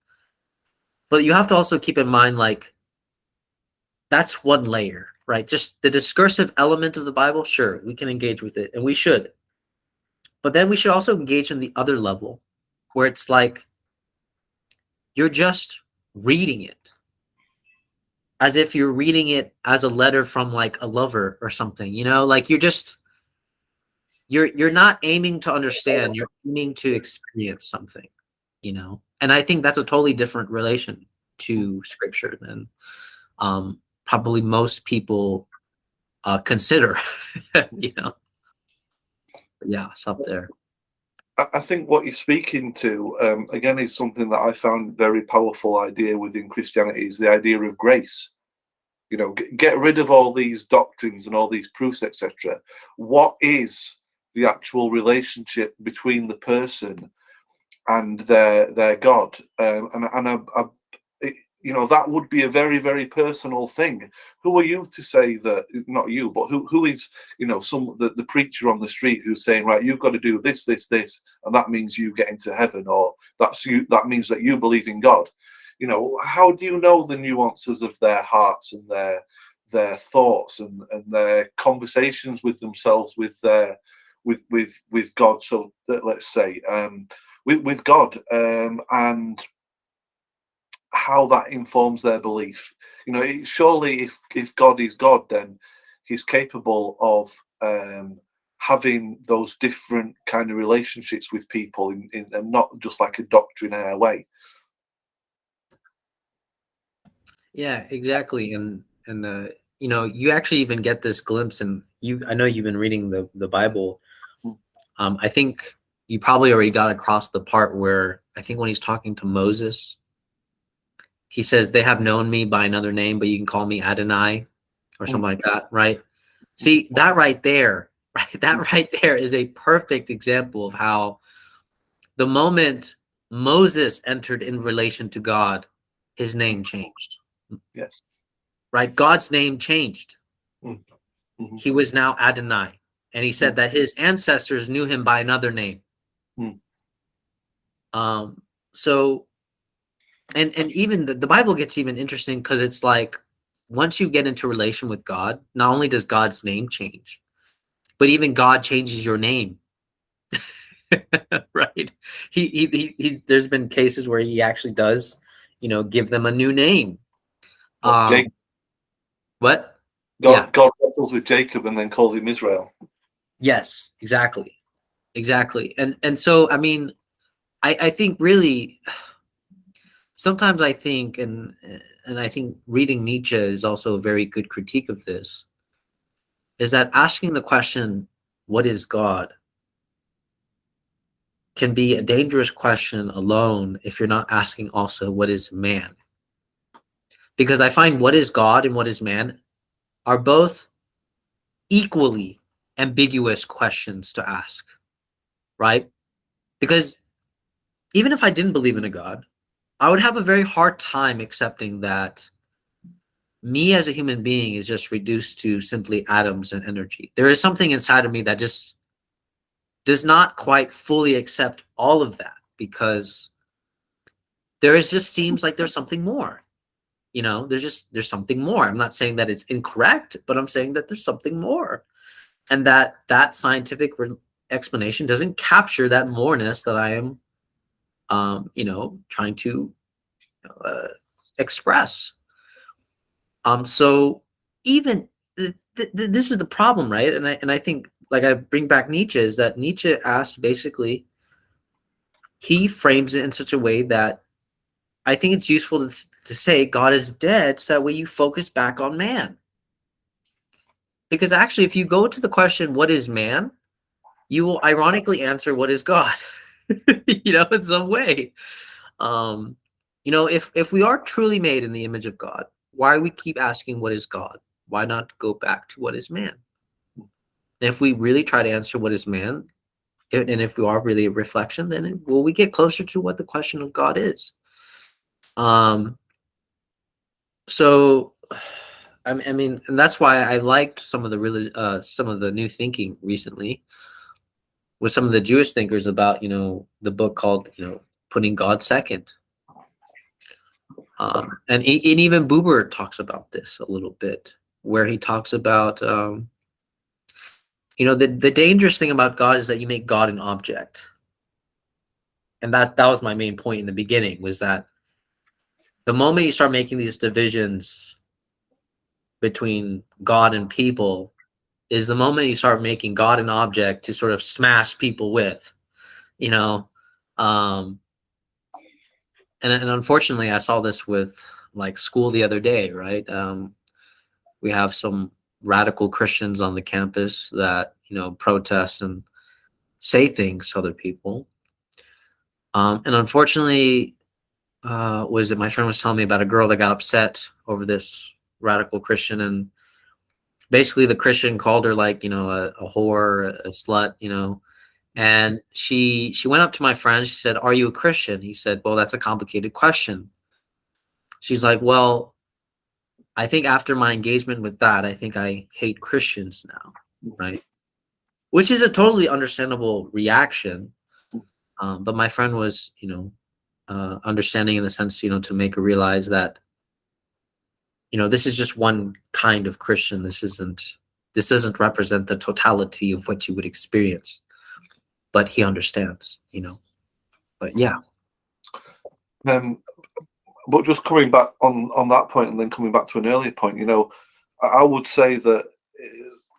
But you have to also keep in mind, like, that's one layer, right? Just the discursive element of the Bible, sure, we can engage with it, and we should. But then we should also engage in the other level, where it's like you're just reading it as if you're reading it as a letter from like a lover or something, like you're not aiming to understand, you're aiming to experience something, and I think that's a totally different relation to scripture than probably most people consider. you know yeah, it's up there. I think what you're speaking to, again, is something that I found very powerful idea within Christianity, is the idea of grace. Get rid of all these doctrines and all these proofs, etc. What is the actual relationship between the person and their God? And that would be a very, very personal thing. Who are you to say that? Not you, but who is, the preacher on the street who's saying, right, you've got to do this, this, this, and that means you get into heaven, or that means that you believe in God. How do you know the nuances of their hearts and their thoughts and their conversations with themselves, with God? So let's say with God, and how that informs their belief. Surely if God is God, then he's capable of having those different kind of relationships with people and not just like a doctrinaire way. Yeah, exactly. And you actually even get this glimpse, and I know you've been reading the Bible. I think you probably already got across the part where I think when he's talking to Moses, he says, they have known me by another name, but you can call me Adonai or something like that, right? See, that right there, right? That right there is a perfect example of how the moment Moses entered in relation to God, his name changed. Yes. Right? God's name changed. Mm-hmm. He was now Adonai. And he said that his ancestors knew him by another name. So and even the Bible gets even interesting, because it's like once you get into relation with God, not only does God's name change, but even God changes your name. Right? He there's been cases where he actually does, give them a new name. What? Yeah. God wrestles with Jacob and then calls him Israel. Yes, exactly. And so I mean, I think really sometimes I think, and I think reading Nietzsche is also a very good critique of this, is that asking the question, what is God, can be a dangerous question alone if you're not asking also, what is man? Because I find what is God and what is man are both equally ambiguous questions to ask, right? Because even if I didn't believe in a God, I would have a very hard time accepting that me as a human being is just reduced to simply atoms and energy. There is something inside of me that just does not quite fully accept all of that, because just seems like there's something more. There's something more. I'm not saying that it's incorrect, but I'm saying that there's something more, and that scientific explanation doesn't capture that moreness that I am, trying to express. So even this is the problem, right? And I think, like, I bring back Nietzsche, is that Nietzsche asks, basically, he frames it in such a way that I think it's useful to say God is dead, so that way you focus back on man. Because actually, if you go to the question, what is man, you will ironically answer, what is God? In some way. If we are truly made in the image of God, why do we keep asking, what is God? Why not go back to what is man? And if we really try to answer what is man, and if we are really a reflection, then will we get closer to what the question of God is? So, I mean, and that's why I liked some of the new thinking recently with some of the Jewish thinkers about, the book called, Putting God Second. And even Buber talks about this a little bit, where he talks about, the dangerous thing about God is that you make God an object. And that was my main point in the beginning, was that the moment you start making these divisions between God and people is the moment you start making God an object to sort of smash people with, um, and unfortunately I saw this with, like, school the other day, right? We have some radical Christians on the campus that, protest and say things to other people. And unfortunately, was it my friend was telling me about a girl that got upset over this radical Christian, and basically the Christian called her, like, a whore, a slut, and she went up to my friend. She said, "Are you a Christian?" He said, "Well, that's a complicated question." she's like, well, I think after my engagement with that, I think I hate Christians now, right? Which is a totally understandable reaction. But my friend was, understanding in the sense, to make her realize that, this is just one kind of Christian. This doesn't represent the totality of what you would experience. But he understands, But yeah. But just coming back on that point, and then coming back to an earlier point, I would say that,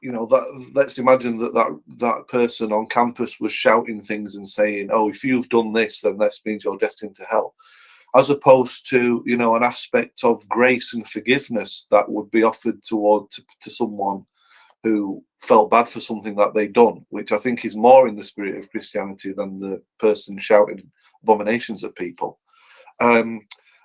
that let's imagine that person on campus was shouting things and saying, "Oh, if you've done this, then that means you're destined to hell," as opposed to, an aspect of grace and forgiveness that would be offered to someone who felt bad for something that they'd done, which I think is more in the spirit of Christianity than the person shouting abominations at people.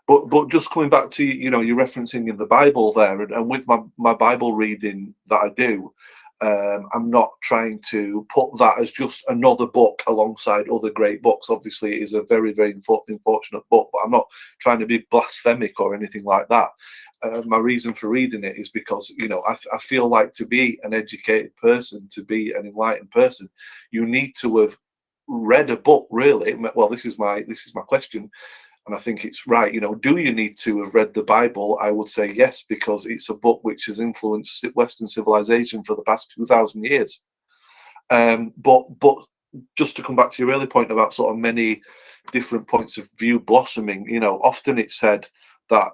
But just coming back to, you're referencing in the Bible there, and with my Bible reading that I do, I'm not trying to put that as just another book alongside other great books. Obviously, it is a very, very unfortunate book, but I'm not trying to be blasphemic or anything like that. My reason for reading it is because, I feel like to be an educated person, to be an enlightened person, you need to have read a book, really. Well, this is my question. And I think it's right. Do you need to have read the Bible? I would say yes, because it's a book which has influenced Western civilization for the past 2,000 years. But just to come back to your earlier point about sort of many different points of view blossoming, often it's said that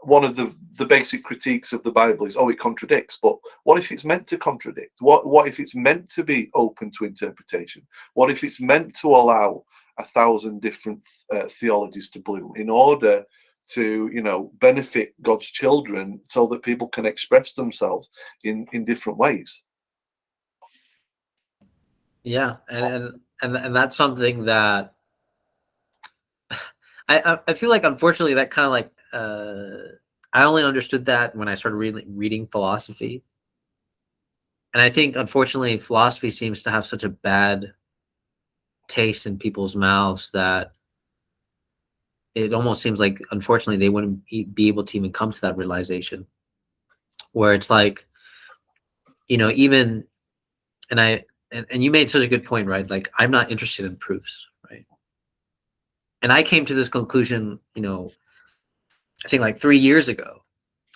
one of the basic critiques of the Bible is, it contradicts. But what if it's meant to contradict? What if it's meant to be open to interpretation? What if it's meant to allow 1,000 different theologies to bloom in order to benefit God's children, so that people can express themselves in different ways? Yeah, and that's something that I feel like, unfortunately, that kind of like I only understood that when I started reading philosophy. And I think, unfortunately, philosophy seems to have such a bad taste in people's mouths that it almost seems like, unfortunately, they wouldn't be able to even come to that realization, where it's like, even, and you made such a good point, right? Like, I'm not interested in proofs, right? And I came to this conclusion, I think like 3 years ago.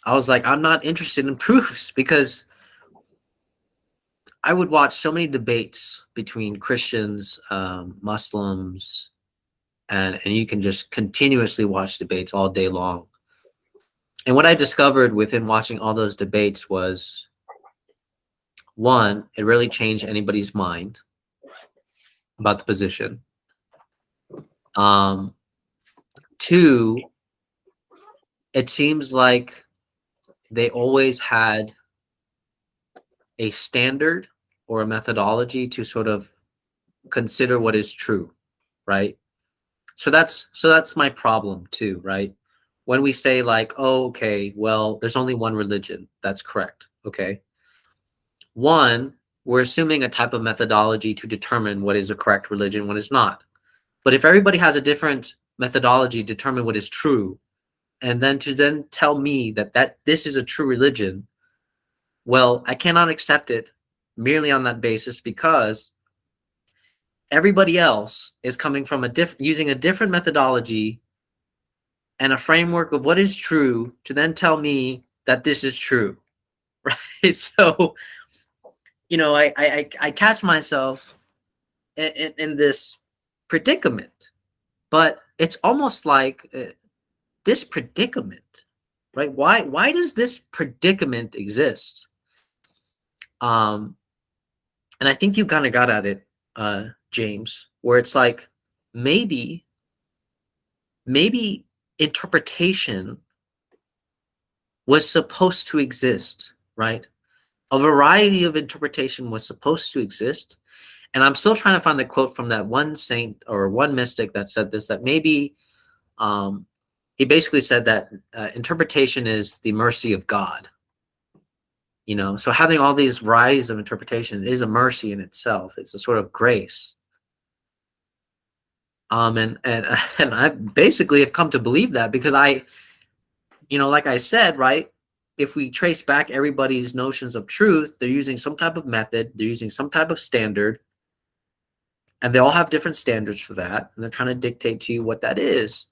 I was like, I'm not interested in proofs, because I would watch so many debates between Christians, Muslims, and you can just continuously watch debates all day long. And what I discovered within watching all those debates was, one, it really changed anybody's mind about the position. Two, it seems like they always had a standard or a methodology to sort of consider what is true, right? So that's my problem too, right? When we say like, oh, okay, well, there's only one religion, that's correct. Okay. One, we're assuming a type of methodology to determine what is a correct religion, what is not. But if everybody has a different methodology to determine what is true, and then tell me that this is a true religion, well, I cannot accept it merely on that basis, because everybody else is coming from using a different methodology and a framework of what is true to then tell me that this is true, right? So, I catch myself in this predicament, but it's almost like this predicament, right? Why does this predicament exist? And I think you kind of got at it, James, where it's like, maybe interpretation was supposed to exist, right? A variety of interpretation was supposed to exist. And I'm still trying to find the quote from that one saint or one mystic that said this, that maybe he basically said that interpretation is the mercy of God. So having all these varieties of interpretation is a mercy in itself. It's a sort of grace. And and I basically have come to believe that, because like I said, right, if we trace back everybody's notions of truth, they're using some type of method, they're using some type of standard, and they all have different standards for that, and they're trying to dictate to you what that is.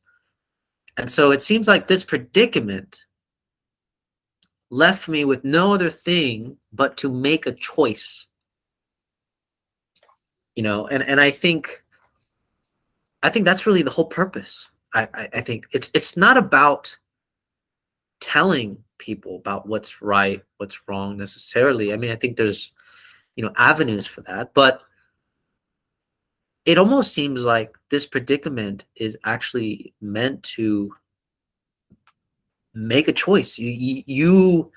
And so it seems like this predicament left me with no other thing but to make a choice. And I think that's really the whole purpose. I think it's not about telling people about what's right, what's wrong necessarily. I mean, I think there's avenues for that, but it almost seems like this predicament is actually meant to make a choice. You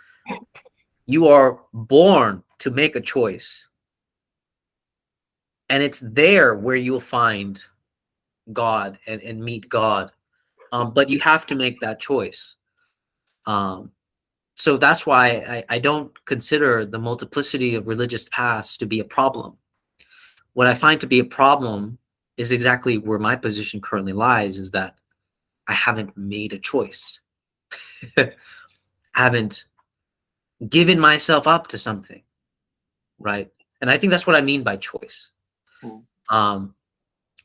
are born to make a choice, and it's there where you'll find God and meet God. But you have to make that choice. So that's why I don't consider the multiplicity of religious paths to be a problem. What I find to be a problem is exactly where my position currently lies, is that I haven't made a choice. I haven't given myself up to something, right? And I think that's what I mean by choice.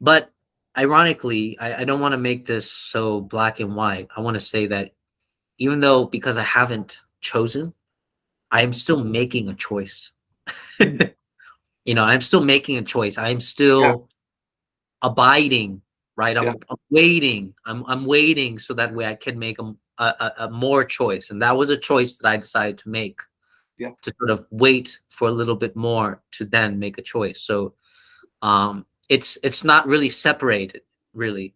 But ironically, I don't want to make this so black and white. I want to say that even though, because I haven't chosen, I am still making a choice. I'm still making a choice. I'm Yeah, still abiding, right? yeah, I'm waiting. I'm waiting so that way I can make a more choice. And that was a choice that I decided to make, yeah. to sort of wait for a little bit more to then make a choice. So it's not really separated, really,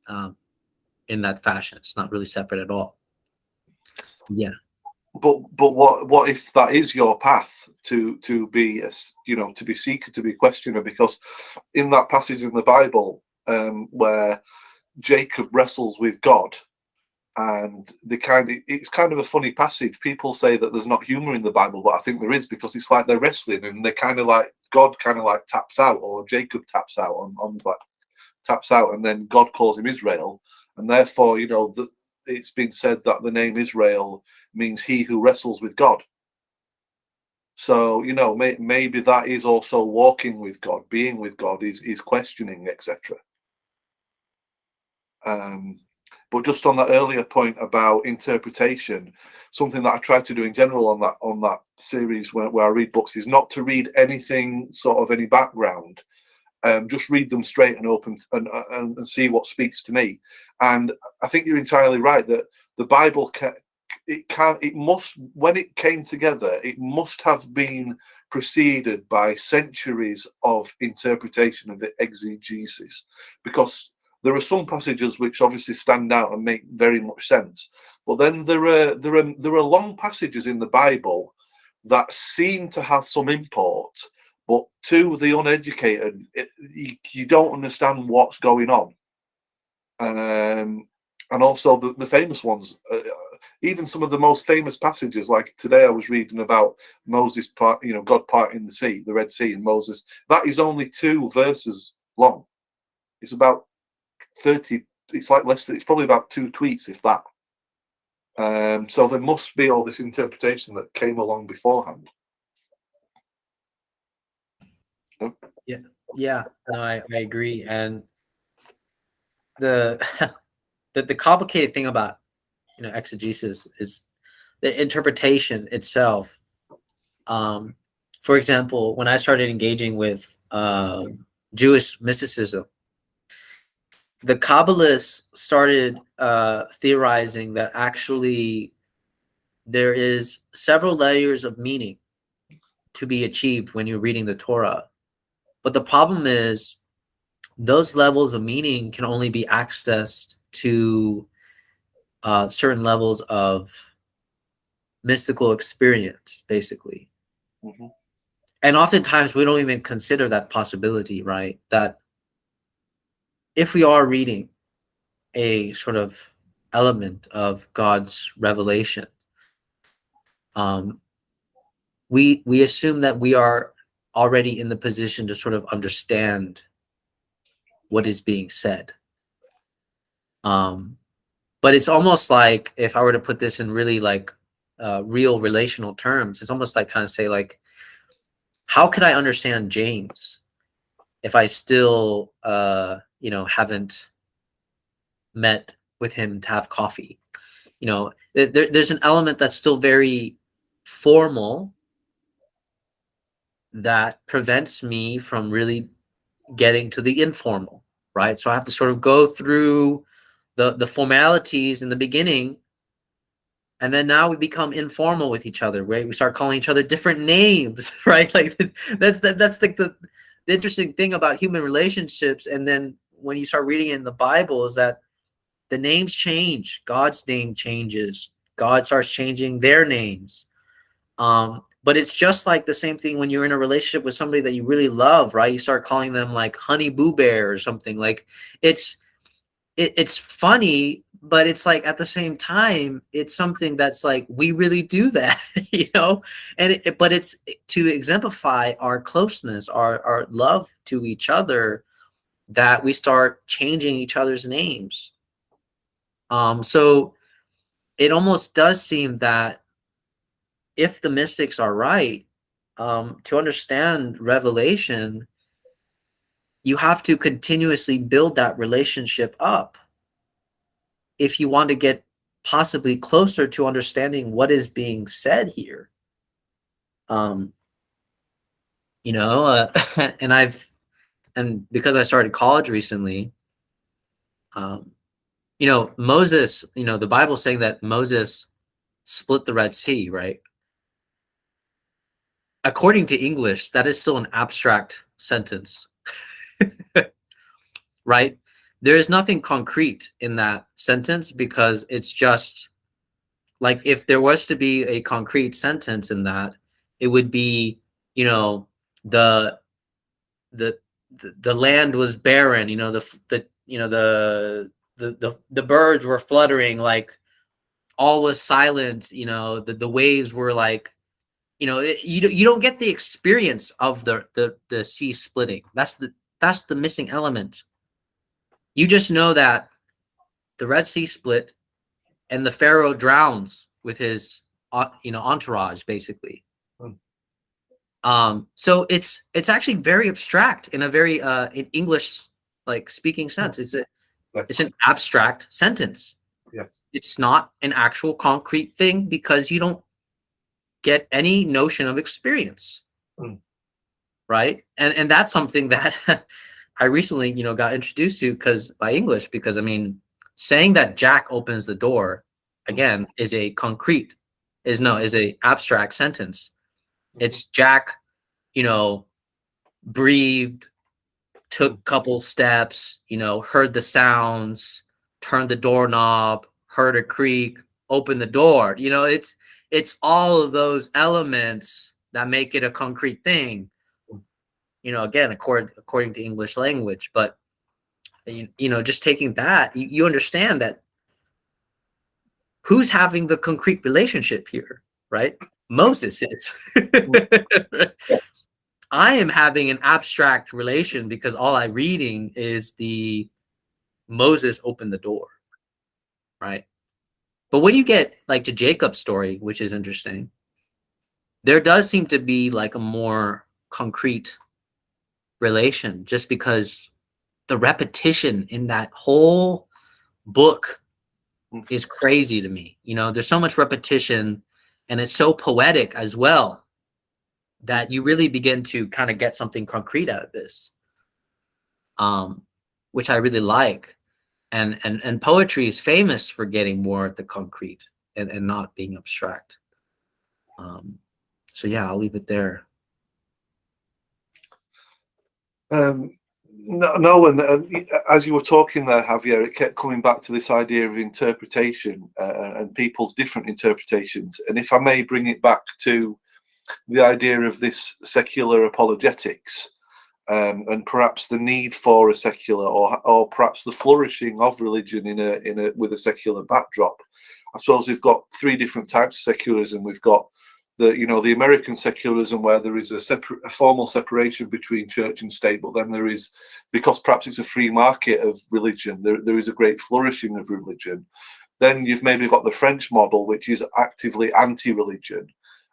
um, in that fashion. It's not really separate at all. Yeah. But what if that is your path to be to be seeker, to be questioner? Because in that passage in the Bible, where Jacob wrestles with God, and it's kind of a funny passage. People say that there's not humor in the Bible, but I think there is, because it's like they're wrestling and they kind of like, God kind of like taps out, or Jacob taps out on like taps out, and then God calls him Israel, and therefore it's been said that the name Israel means he who wrestles with God. So maybe that is also walking with God, being with God, is questioning, etc. But just on that earlier point about interpretation, something that I try to do in general on that series where I read books is not to read anything sort of any background. Just read them straight and open, and see what speaks to me. And I think you're entirely right that the Bible it must, when it came together, it must have been preceded by centuries of interpretation of exegesis, because there are some passages which obviously stand out and make very much sense, but then there are long passages in the Bible that seem to have some import, but to the uneducated, you don't understand what's going on. And also the famous ones, even some of the most famous passages, like today I was reading about Moses God parting the sea, the Red Sea, and Moses. That is only 2 verses long. It's about 30. It's like less. It's probably about 2 tweets, if that. So there must be all this interpretation that came along beforehand. Yeah. Yeah. No, I agree. And the the complicated thing about exegesis is the interpretation itself. For example, when I started engaging with Jewish mysticism, the Kabbalists started theorizing that actually there is several layers of meaning to be achieved when you're reading the Torah. But the problem is those levels of meaning can only be accessed to certain levels of mystical experience, basically. Mm-hmm. And oftentimes we don't even consider that possibility, right? That if we are reading a sort of element of God's revelation, um, we assume that we are already in the position to sort of understand what is being said. Um, But it's almost like, if I were to put this in really like real relational terms, it's almost like kind of say like, how could I understand James if I still, haven't met with him to have coffee? There's an element that's still very formal that prevents me from really getting to the informal, right? So I have to sort of go through the formalities in the beginning, and then now we become informal with each other, right? We start calling each other different names, right? Like that's like the interesting thing about human relationships. And then when you start reading in the Bible, is that the names change. God's name changes. God starts changing their names. But it's just like the same thing when you're in a relationship with somebody that you really love, right? You start calling them like Honey Boo Bear or something. Like it's funny, but it's like at the same time, it's something that's like we really do that, but it's to exemplify our closeness, our love to each other, that we start changing each other's names. So it almost does seem that if the mystics are right, to understand revelation, you have to continuously build that relationship up if you want to get possibly closer to understanding what is being said here. Um, and because I started college recently, Moses, the Bible's saying that Moses split the Red Sea, right? According to English, that is still an abstract sentence, right? There is nothing concrete in that sentence, because it's just like, if there was to be a concrete sentence in that, it would be, the the the land was barren, the birds were fluttering, like all was silent, the waves were like, you don't get the experience of the sea splitting. That's the missing element. You just know that the Red Sea split and the Pharaoh drowns with his entourage, basically. So it's actually very abstract in a very in English like speaking sense. It's an abstract sentence. Yes. It's not an actual concrete thing, because you don't get any notion of experience. Right? And that's something that I recently, got introduced to by English, because I mean, saying that Jack opens the door again is a abstract sentence. It's Jack, breathed, took a couple steps, heard the sounds, turned the doorknob, heard a creak, opened the door. It's all of those elements that make it a concrete thing. Again, according to English language. But just taking that, you understand that who's having the concrete relationship here, right? Moses is. I am having an abstract relation, because all I'm reading is the Moses opened the door, right? But when you get like to Jacob's story, which is interesting, there does seem to be like a more concrete relation, just because the repetition in that whole book is crazy to me. There's so much repetition, and it's so poetic as well, that you really begin to kind of get something concrete out of this, which I really like. And poetry is famous for getting more at the concrete and not being abstract. So yeah, I'll leave it there. No, and as you were talking there, Javier, it kept coming back to this idea of interpretation and people's different interpretations. And if I may bring it back to the idea of this secular apologetics, and perhaps the need for a secular, or perhaps the flourishing of religion with a secular backdrop. I suppose we've got three different types of secularism. We've got the American secularism, where there is a formal separation between church and state, but then there is, because perhaps it's a free market of religion, there is a great flourishing of religion. Then you've maybe got the French model, which is actively anti-religion.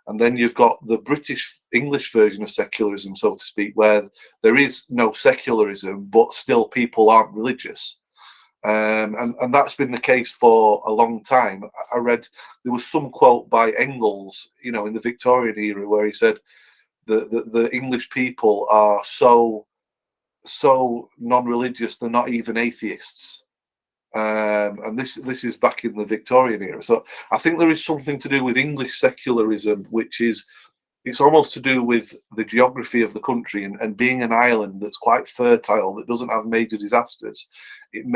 And then you've got the British English version of secularism, so to speak, where there is no secularism, but still people aren't religious. And that's been the case for a long time. I read there was some quote by Engels, you know, in the Victorian era, where he said the English people are so non-religious they're not even atheists. And this is back in the Victorian era. So I think there is something to do with English secularism, which is it's almost to do with the geography of the country and being an island that's quite fertile, that doesn't have major disasters. It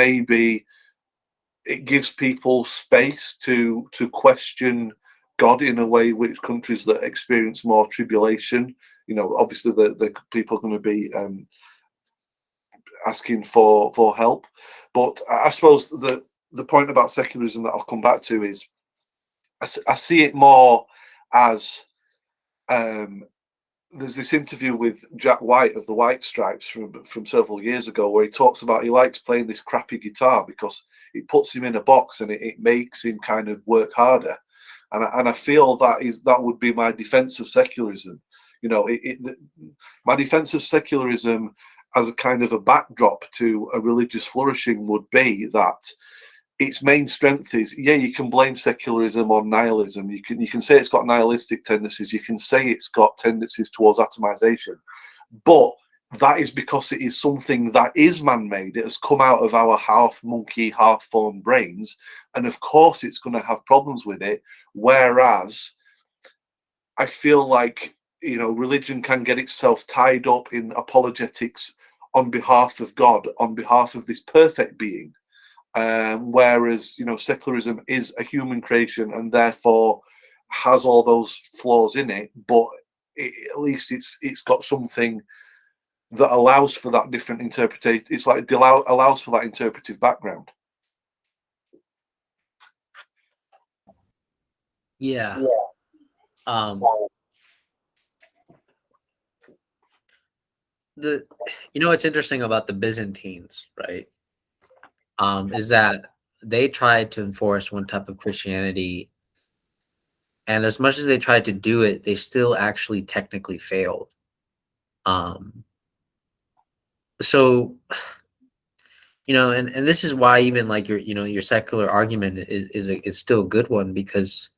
gives people space to question God in a way which countries that experience more tribulation, you know, obviously the people are going to be asking for help. But I suppose the point about secularism that I'll come back to is I see it more as there's this interview with Jack White of the White Stripes from several years ago, where he talks about he likes playing this crappy guitar because it puts him in a box and it makes him kind of work harder. And I feel that would be my defense of secularism. You know, my defense of secularism as a kind of a backdrop to a religious flourishing would be that its main strength is, yeah, you can blame secularism on nihilism. You can say it's got nihilistic tendencies. You can say it's got tendencies towards atomization. But that is because it is something that is man-made. It has come out of our half monkey, half fawn brains. And of course it's going to have problems with it. Whereas I feel like, you know, religion can get itself tied up in apologetics on behalf of God, on behalf of this perfect being. Whereas, you know, secularism is a human creation and therefore has all those flaws in it, but at least it's got something that allows for that different interpretation. It's like it allows for that interpretive background. Yeah. You know what's interesting about the Byzantines, right? Is that they tried to enforce one type of Christianity, and as much as they tried to do it, they still actually technically failed. So you know, and this is why even like your secular argument is still a good one, because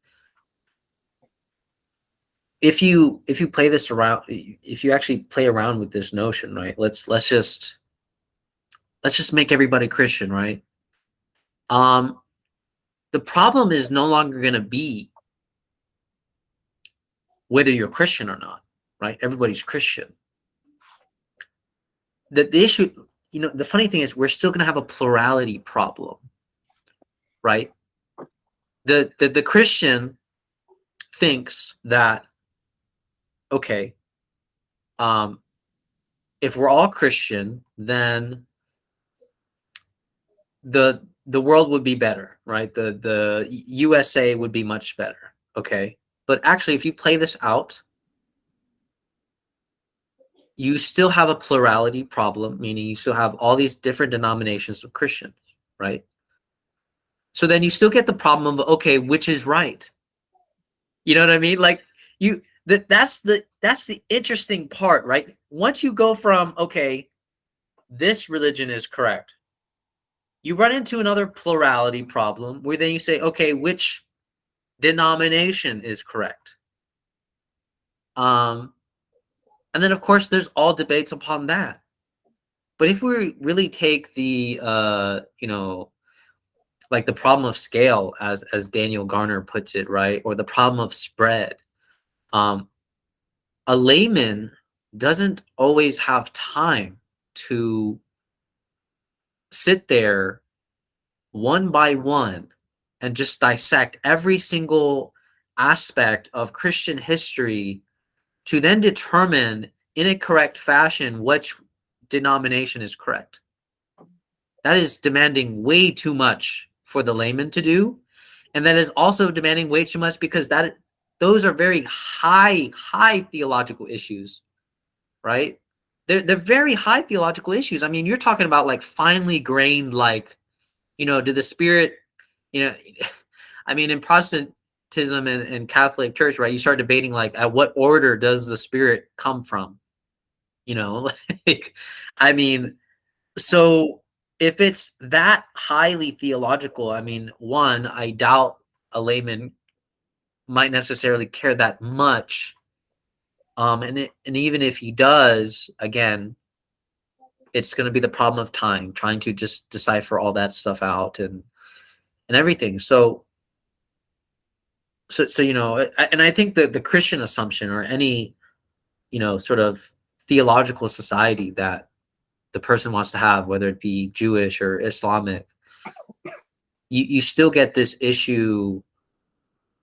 if you play this around, if you actually play around with this notion, right? Let's just make everybody Christian, right? The problem is no longer going to be whether you're Christian or not, right? Everybody's Christian. The issue, you know, the funny thing is we're still going to have a plurality problem, right? The Christian thinks that, okay, if we're all Christian, then the world would be better, right? The USA would be much better, okay? But actually, if you play this out, you still have a plurality problem, meaning you still have all these different denominations of Christians, right? So then you still get the problem of, okay, which is right? You know what I mean? Like that's the interesting part, right? Once you go from, okay, this religion is correct, you run into another plurality problem where then you say, okay, which denomination is correct? And then of course there's all debates upon that. But if we really take the you know, like the problem of scale, as Daniel Garner puts it, right, or the problem of spread, a layman doesn't always have time to sit there one by one and just dissect every single aspect of Christian history to then determine in a correct fashion which denomination is correct. That is demanding way too much for the layman to do. And that is also demanding way too much because those are very high theological issues, right? They're very high theological issues. I mean, you're talking about like finely grained, like, you know, did the Spirit you know, I mean, in Protestantism and Catholic Church, right, you start debating like, at what order does the Spirit come from? You know, like, I mean, so if it's that highly theological, I mean, one, I doubt a layman might necessarily care that much. And even if he does, again, it's going to be the problem of time, trying to just decipher all that stuff out and everything. So and I think that the Christian assumption, or any sort of theological society that the person wants to have, whether it be Jewish or Islamic, you still get this issue.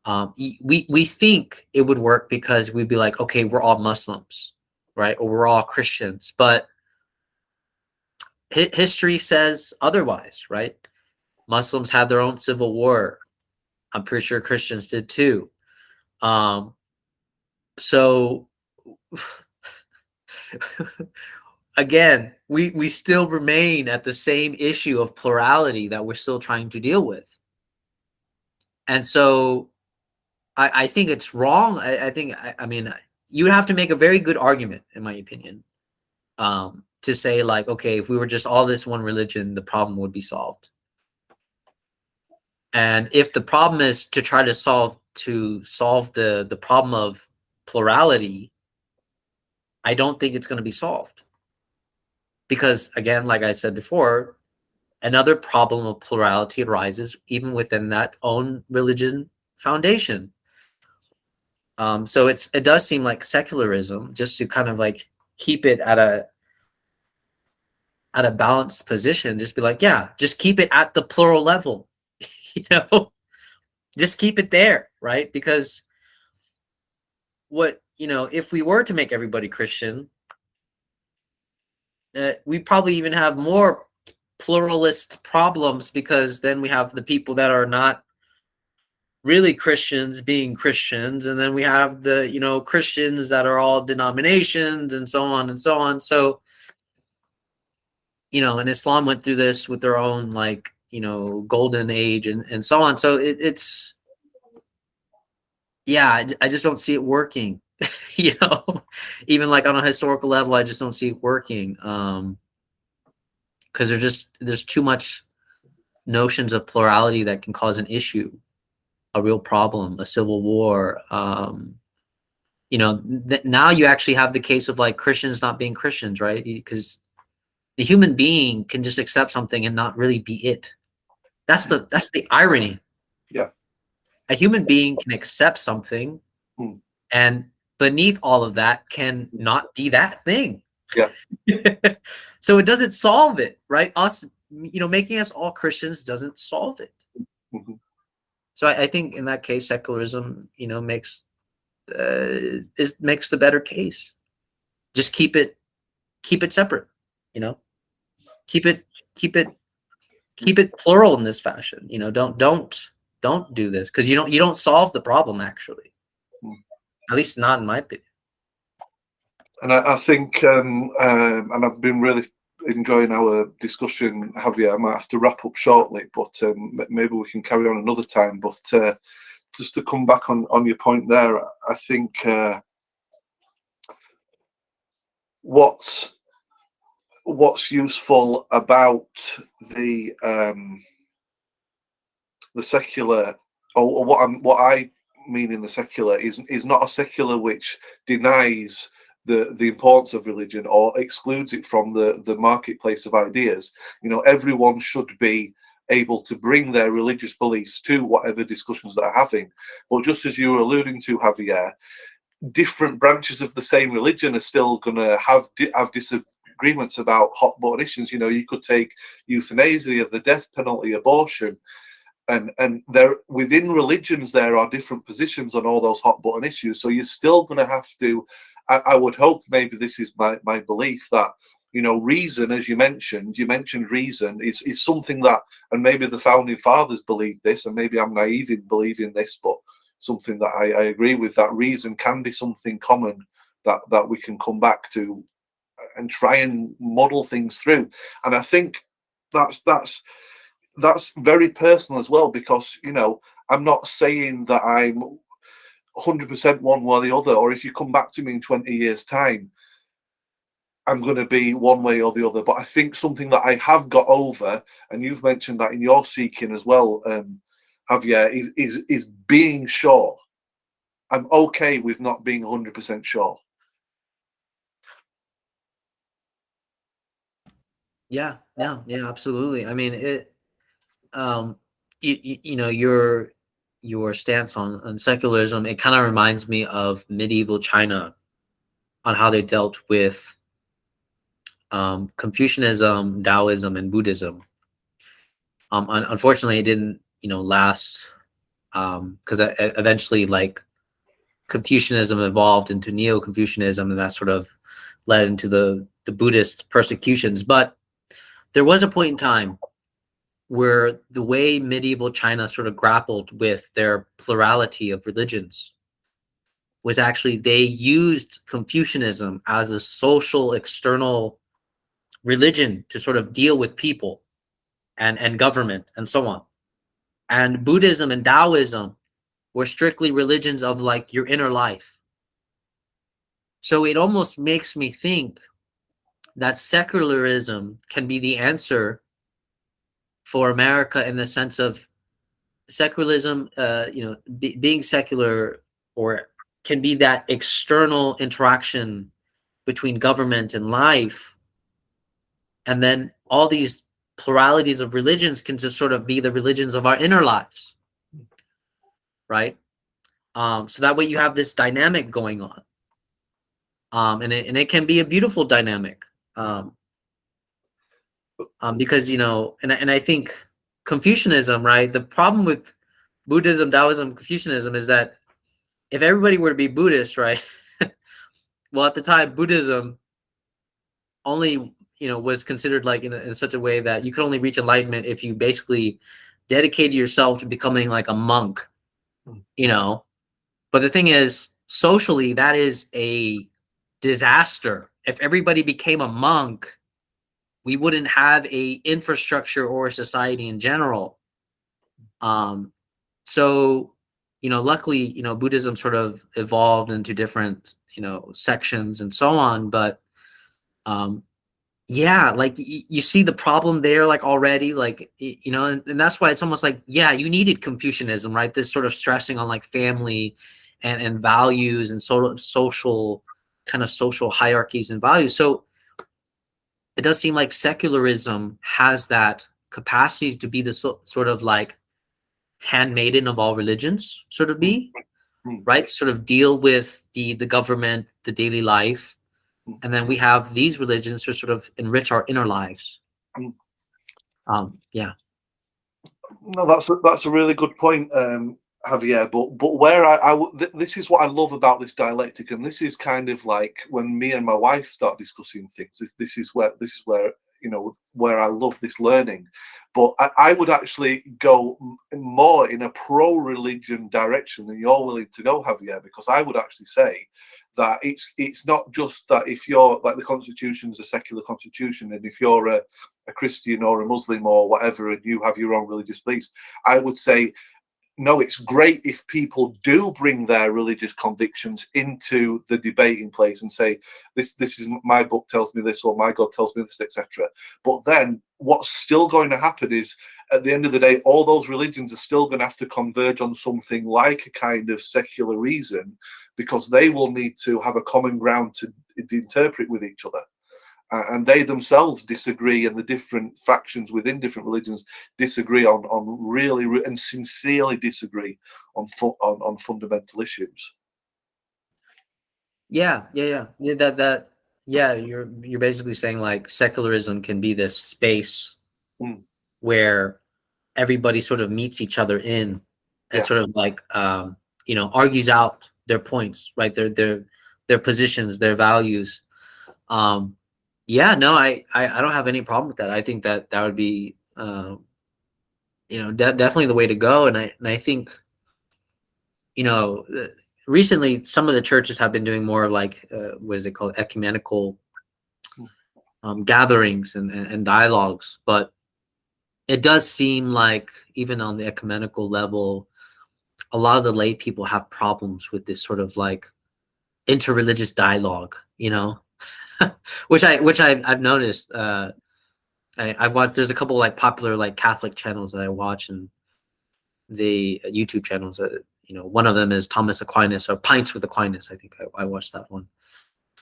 We think it would work because we'd be like, okay, we're all Muslims, right, or we're all Christians, but history says otherwise, right? Muslims had their own civil war. I'm pretty sure Christians did too. So again, we still remain at the same issue of plurality that we're still trying to deal with. And so I think it's wrong. I mean, you would have to make a very good argument, in my opinion, to say like, okay, if we were just all this one religion, the problem would be solved. And if the problem is to try to solve the problem of plurality, I don't think it's going to be solved. Because again, like I said before, another problem of plurality arises even within that own religion foundation. So it does seem like secularism, just to kind of like keep it at a balanced position, just be like, yeah, just keep it at the plural level, just keep it there, right? Because if we were to make everybody Christian, we probably even have more pluralist problems, because then we have the people that are not really Christians being Christians, and then we have the Christians that are all denominations, and so on and so on. So and Islam went through this with their own golden age and so on. So it's I just don't see it working. Even like on a historical level, I just don't see it working, because there's too much notions of plurality that can cause an issue, a real problem, a civil war. Now you actually have the case of like Christians not being Christians, right? Because the human being can just accept something and not really be it. That's the irony. Yeah. A human being can accept something, and beneath all of that can not be that thing. Yeah. So it doesn't solve it, right? Us, making us all Christians doesn't solve it. Mm-hmm. So I think in that case, secularism, makes the better case. Just keep it separate, keep it plural in this fashion. Don't do this, because you don't solve the problem, actually. At least not in my opinion. And I think, and I've been really enjoying our discussion, Javier. I might have to wrap up shortly, but maybe we can carry on another time. But just to come back on your point there, I think what's useful about the secular, or what I mean in the secular is not a secular which denies the importance of religion or excludes it from the marketplace of ideas. Everyone should be able to bring their religious beliefs to whatever discussions they're having. But just as you were alluding to, Javier, different branches of the same religion are still going to have disagreements about hot button issues. You could take euthanasia, the death penalty, abortion, and there within religions there are different positions on all those hot button issues. So you're still going to have to, I would hope, maybe this is my belief, that reason, as you mentioned reason is something that, and maybe the founding fathers believed this, and maybe I'm naive in believing this, but something that I agree with, that reason can be something common that we can come back to and try and model things through. And I think that's that's very personal as well, because I'm not saying that I'm 100% one way or the other, or if you come back to me in 20 years' time, I'm going to be one way or the other. But I think something that I have got over, and you've mentioned that in your seeking as well, Javier, is being sure. I'm okay with not being 100% sure. Yeah, absolutely. I mean, your stance on secularism, it kind of reminds me of medieval China on how they dealt with Confucianism, Taoism, and Buddhism. Unfortunately, it didn't, last, because eventually, like, Confucianism evolved into Neo-Confucianism, and that sort of led into the Buddhist persecutions. But there was a point in time where the way medieval China sort of grappled with their plurality of religions was actually they used Confucianism as a social external religion to sort of deal with people and government and so on. And Buddhism and Taoism were strictly religions of like your inner life. So it almost makes me think that secularism can be the answer for America, in the sense of secularism, being secular, or can be that external interaction between government and life. And then all these pluralities of religions can just sort of be the religions of our inner lives, right? So that way you have this dynamic going on. And it can be a beautiful dynamic. Because, and I think Confucianism, right? The problem with Buddhism, Taoism, Confucianism is that if everybody were to be Buddhist, right? Well, at the time, Buddhism only, was considered like in such a way that you could only reach enlightenment if you basically dedicated yourself to becoming like a monk, you know. But the thing is, socially, that is a disaster. If everybody became a monk, we wouldn't have a infrastructure or a society in general. So, luckily, Buddhism sort of evolved into different, sections and so on. But yeah, like you see the problem there, like already, like, and that's why it's almost like, yeah, you needed Confucianism, right? This sort of stressing on like family and values and sort of social hierarchies and values. So it does seem like secularism has that capacity to be the sort of like handmaiden of all religions, sort of be, right? Sort of deal with the government, the daily life. And then we have these religions to sort of enrich our inner lives. Yeah. No, that's a really good point, Javier. But where this is what I love about this dialectic, and this is kind of like when me and my wife start discussing things. This is where where I love this learning. But I would actually go more in a pro-religion direction than you're willing to go, Javier, because I would actually say that it's not just that if you're like the Constitution's a secular constitution, and if you're a Christian or a Muslim or whatever, and you have your own religious beliefs, I would say no, it's great if people do bring their religious convictions into the debating place and say, this is my book tells me this, or my God tells me this, etc. But then what's still going to happen is, at the end of the day, all those religions are still going to have to converge on something like a kind of secular reason, because they will need to have a common ground to interpret with each other. And they themselves disagree, and the different factions within different religions disagree on really and sincerely disagree on fundamental issues. Yeah. You're basically saying like secularism can be this space where everybody sort of meets each other in and sort of like argues out their points, right? Their positions, their values. Yeah, no, I don't have any problem with that. I think that would be definitely the way to go. And I think recently some of the churches have been doing more of like what is it called, ecumenical gatherings and dialogues. But it does seem like even on the ecumenical level, a lot of the lay people have problems with this sort of like interreligious dialogue, you know, I've noticed. I've watched. There's a couple like popular like Catholic channels that I watch, and the YouTube channels. You know, one of them is Thomas Aquinas or Pints with Aquinas. I think I watched that one.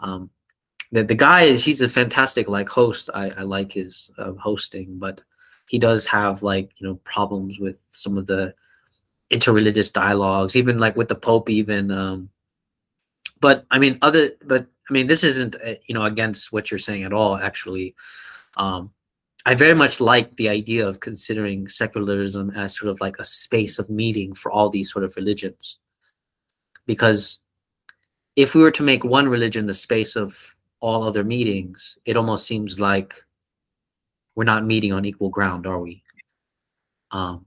Um, the guy he's a fantastic like host. I like his hosting, but he does have like, you know, problems with some of the interreligious dialogues, even like with the Pope, even. But I mean, this isn't you know, against what you're saying at all. Actually, um, I very much like the idea of considering secularism as sort of like a space of meeting for all these sort of religions, because if we were to make one religion the space of all other meetings, it almost seems like we're not meeting on equal ground, are we? Um,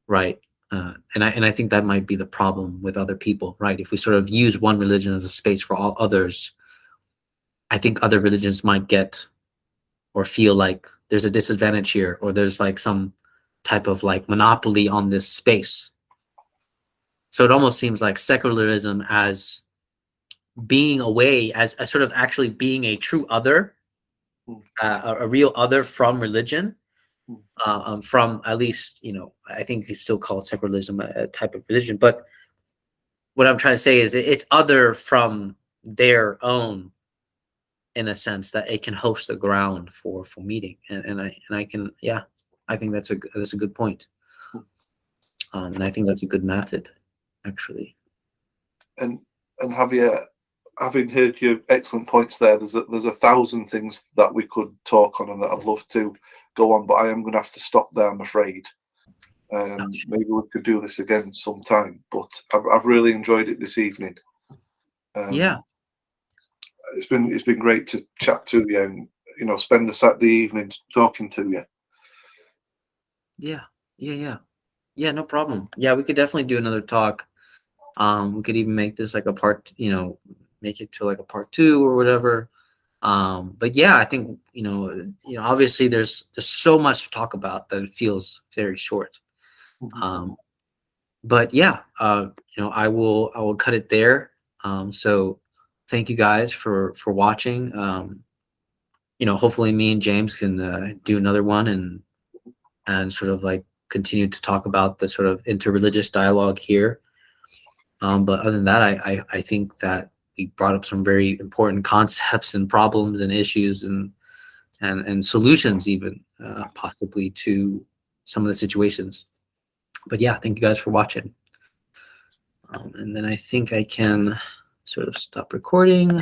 right. And I think that might be the problem with other people, right? If we sort of use one religion as a space for all others, I think other religions might get or feel like there's a disadvantage here, or there's like some type of like monopoly on this space. So it almost seems like secularism as being a way, as sort of actually being a true other, a real other from religion, from at least, you know, I think you still call secularism a type of religion. But what I'm trying to say is it's other from their own, in a sense that it can host a ground for meeting, and I can, yeah, I think that's a good point, and I think that's a good method, actually. And have you, having heard your excellent points there, there's a thousand things that we could talk on, and that I'd love to go on, but I am going to have to stop there, I'm afraid. Maybe we could do this again sometime, but I've really enjoyed it this evening. Yeah, it's been great to chat to you, and you know, spend the Saturday evening talking to you. yeah, no problem. Yeah, we could definitely do another talk. We could even make this like a part, you know, make it to like a part 2 or whatever. But yeah, I think, obviously there's so much to talk about that it feels very short. But yeah, I will cut it there. So thank you guys for watching. Hopefully me and James can do another one, and sort of like continue to talk about the sort of interreligious dialogue here. But other than that, I think that we brought up some very important concepts and problems and issues and solutions, even possibly, to some of the situations. But yeah, thank you guys for watching. And then I think I can sort of stop recording.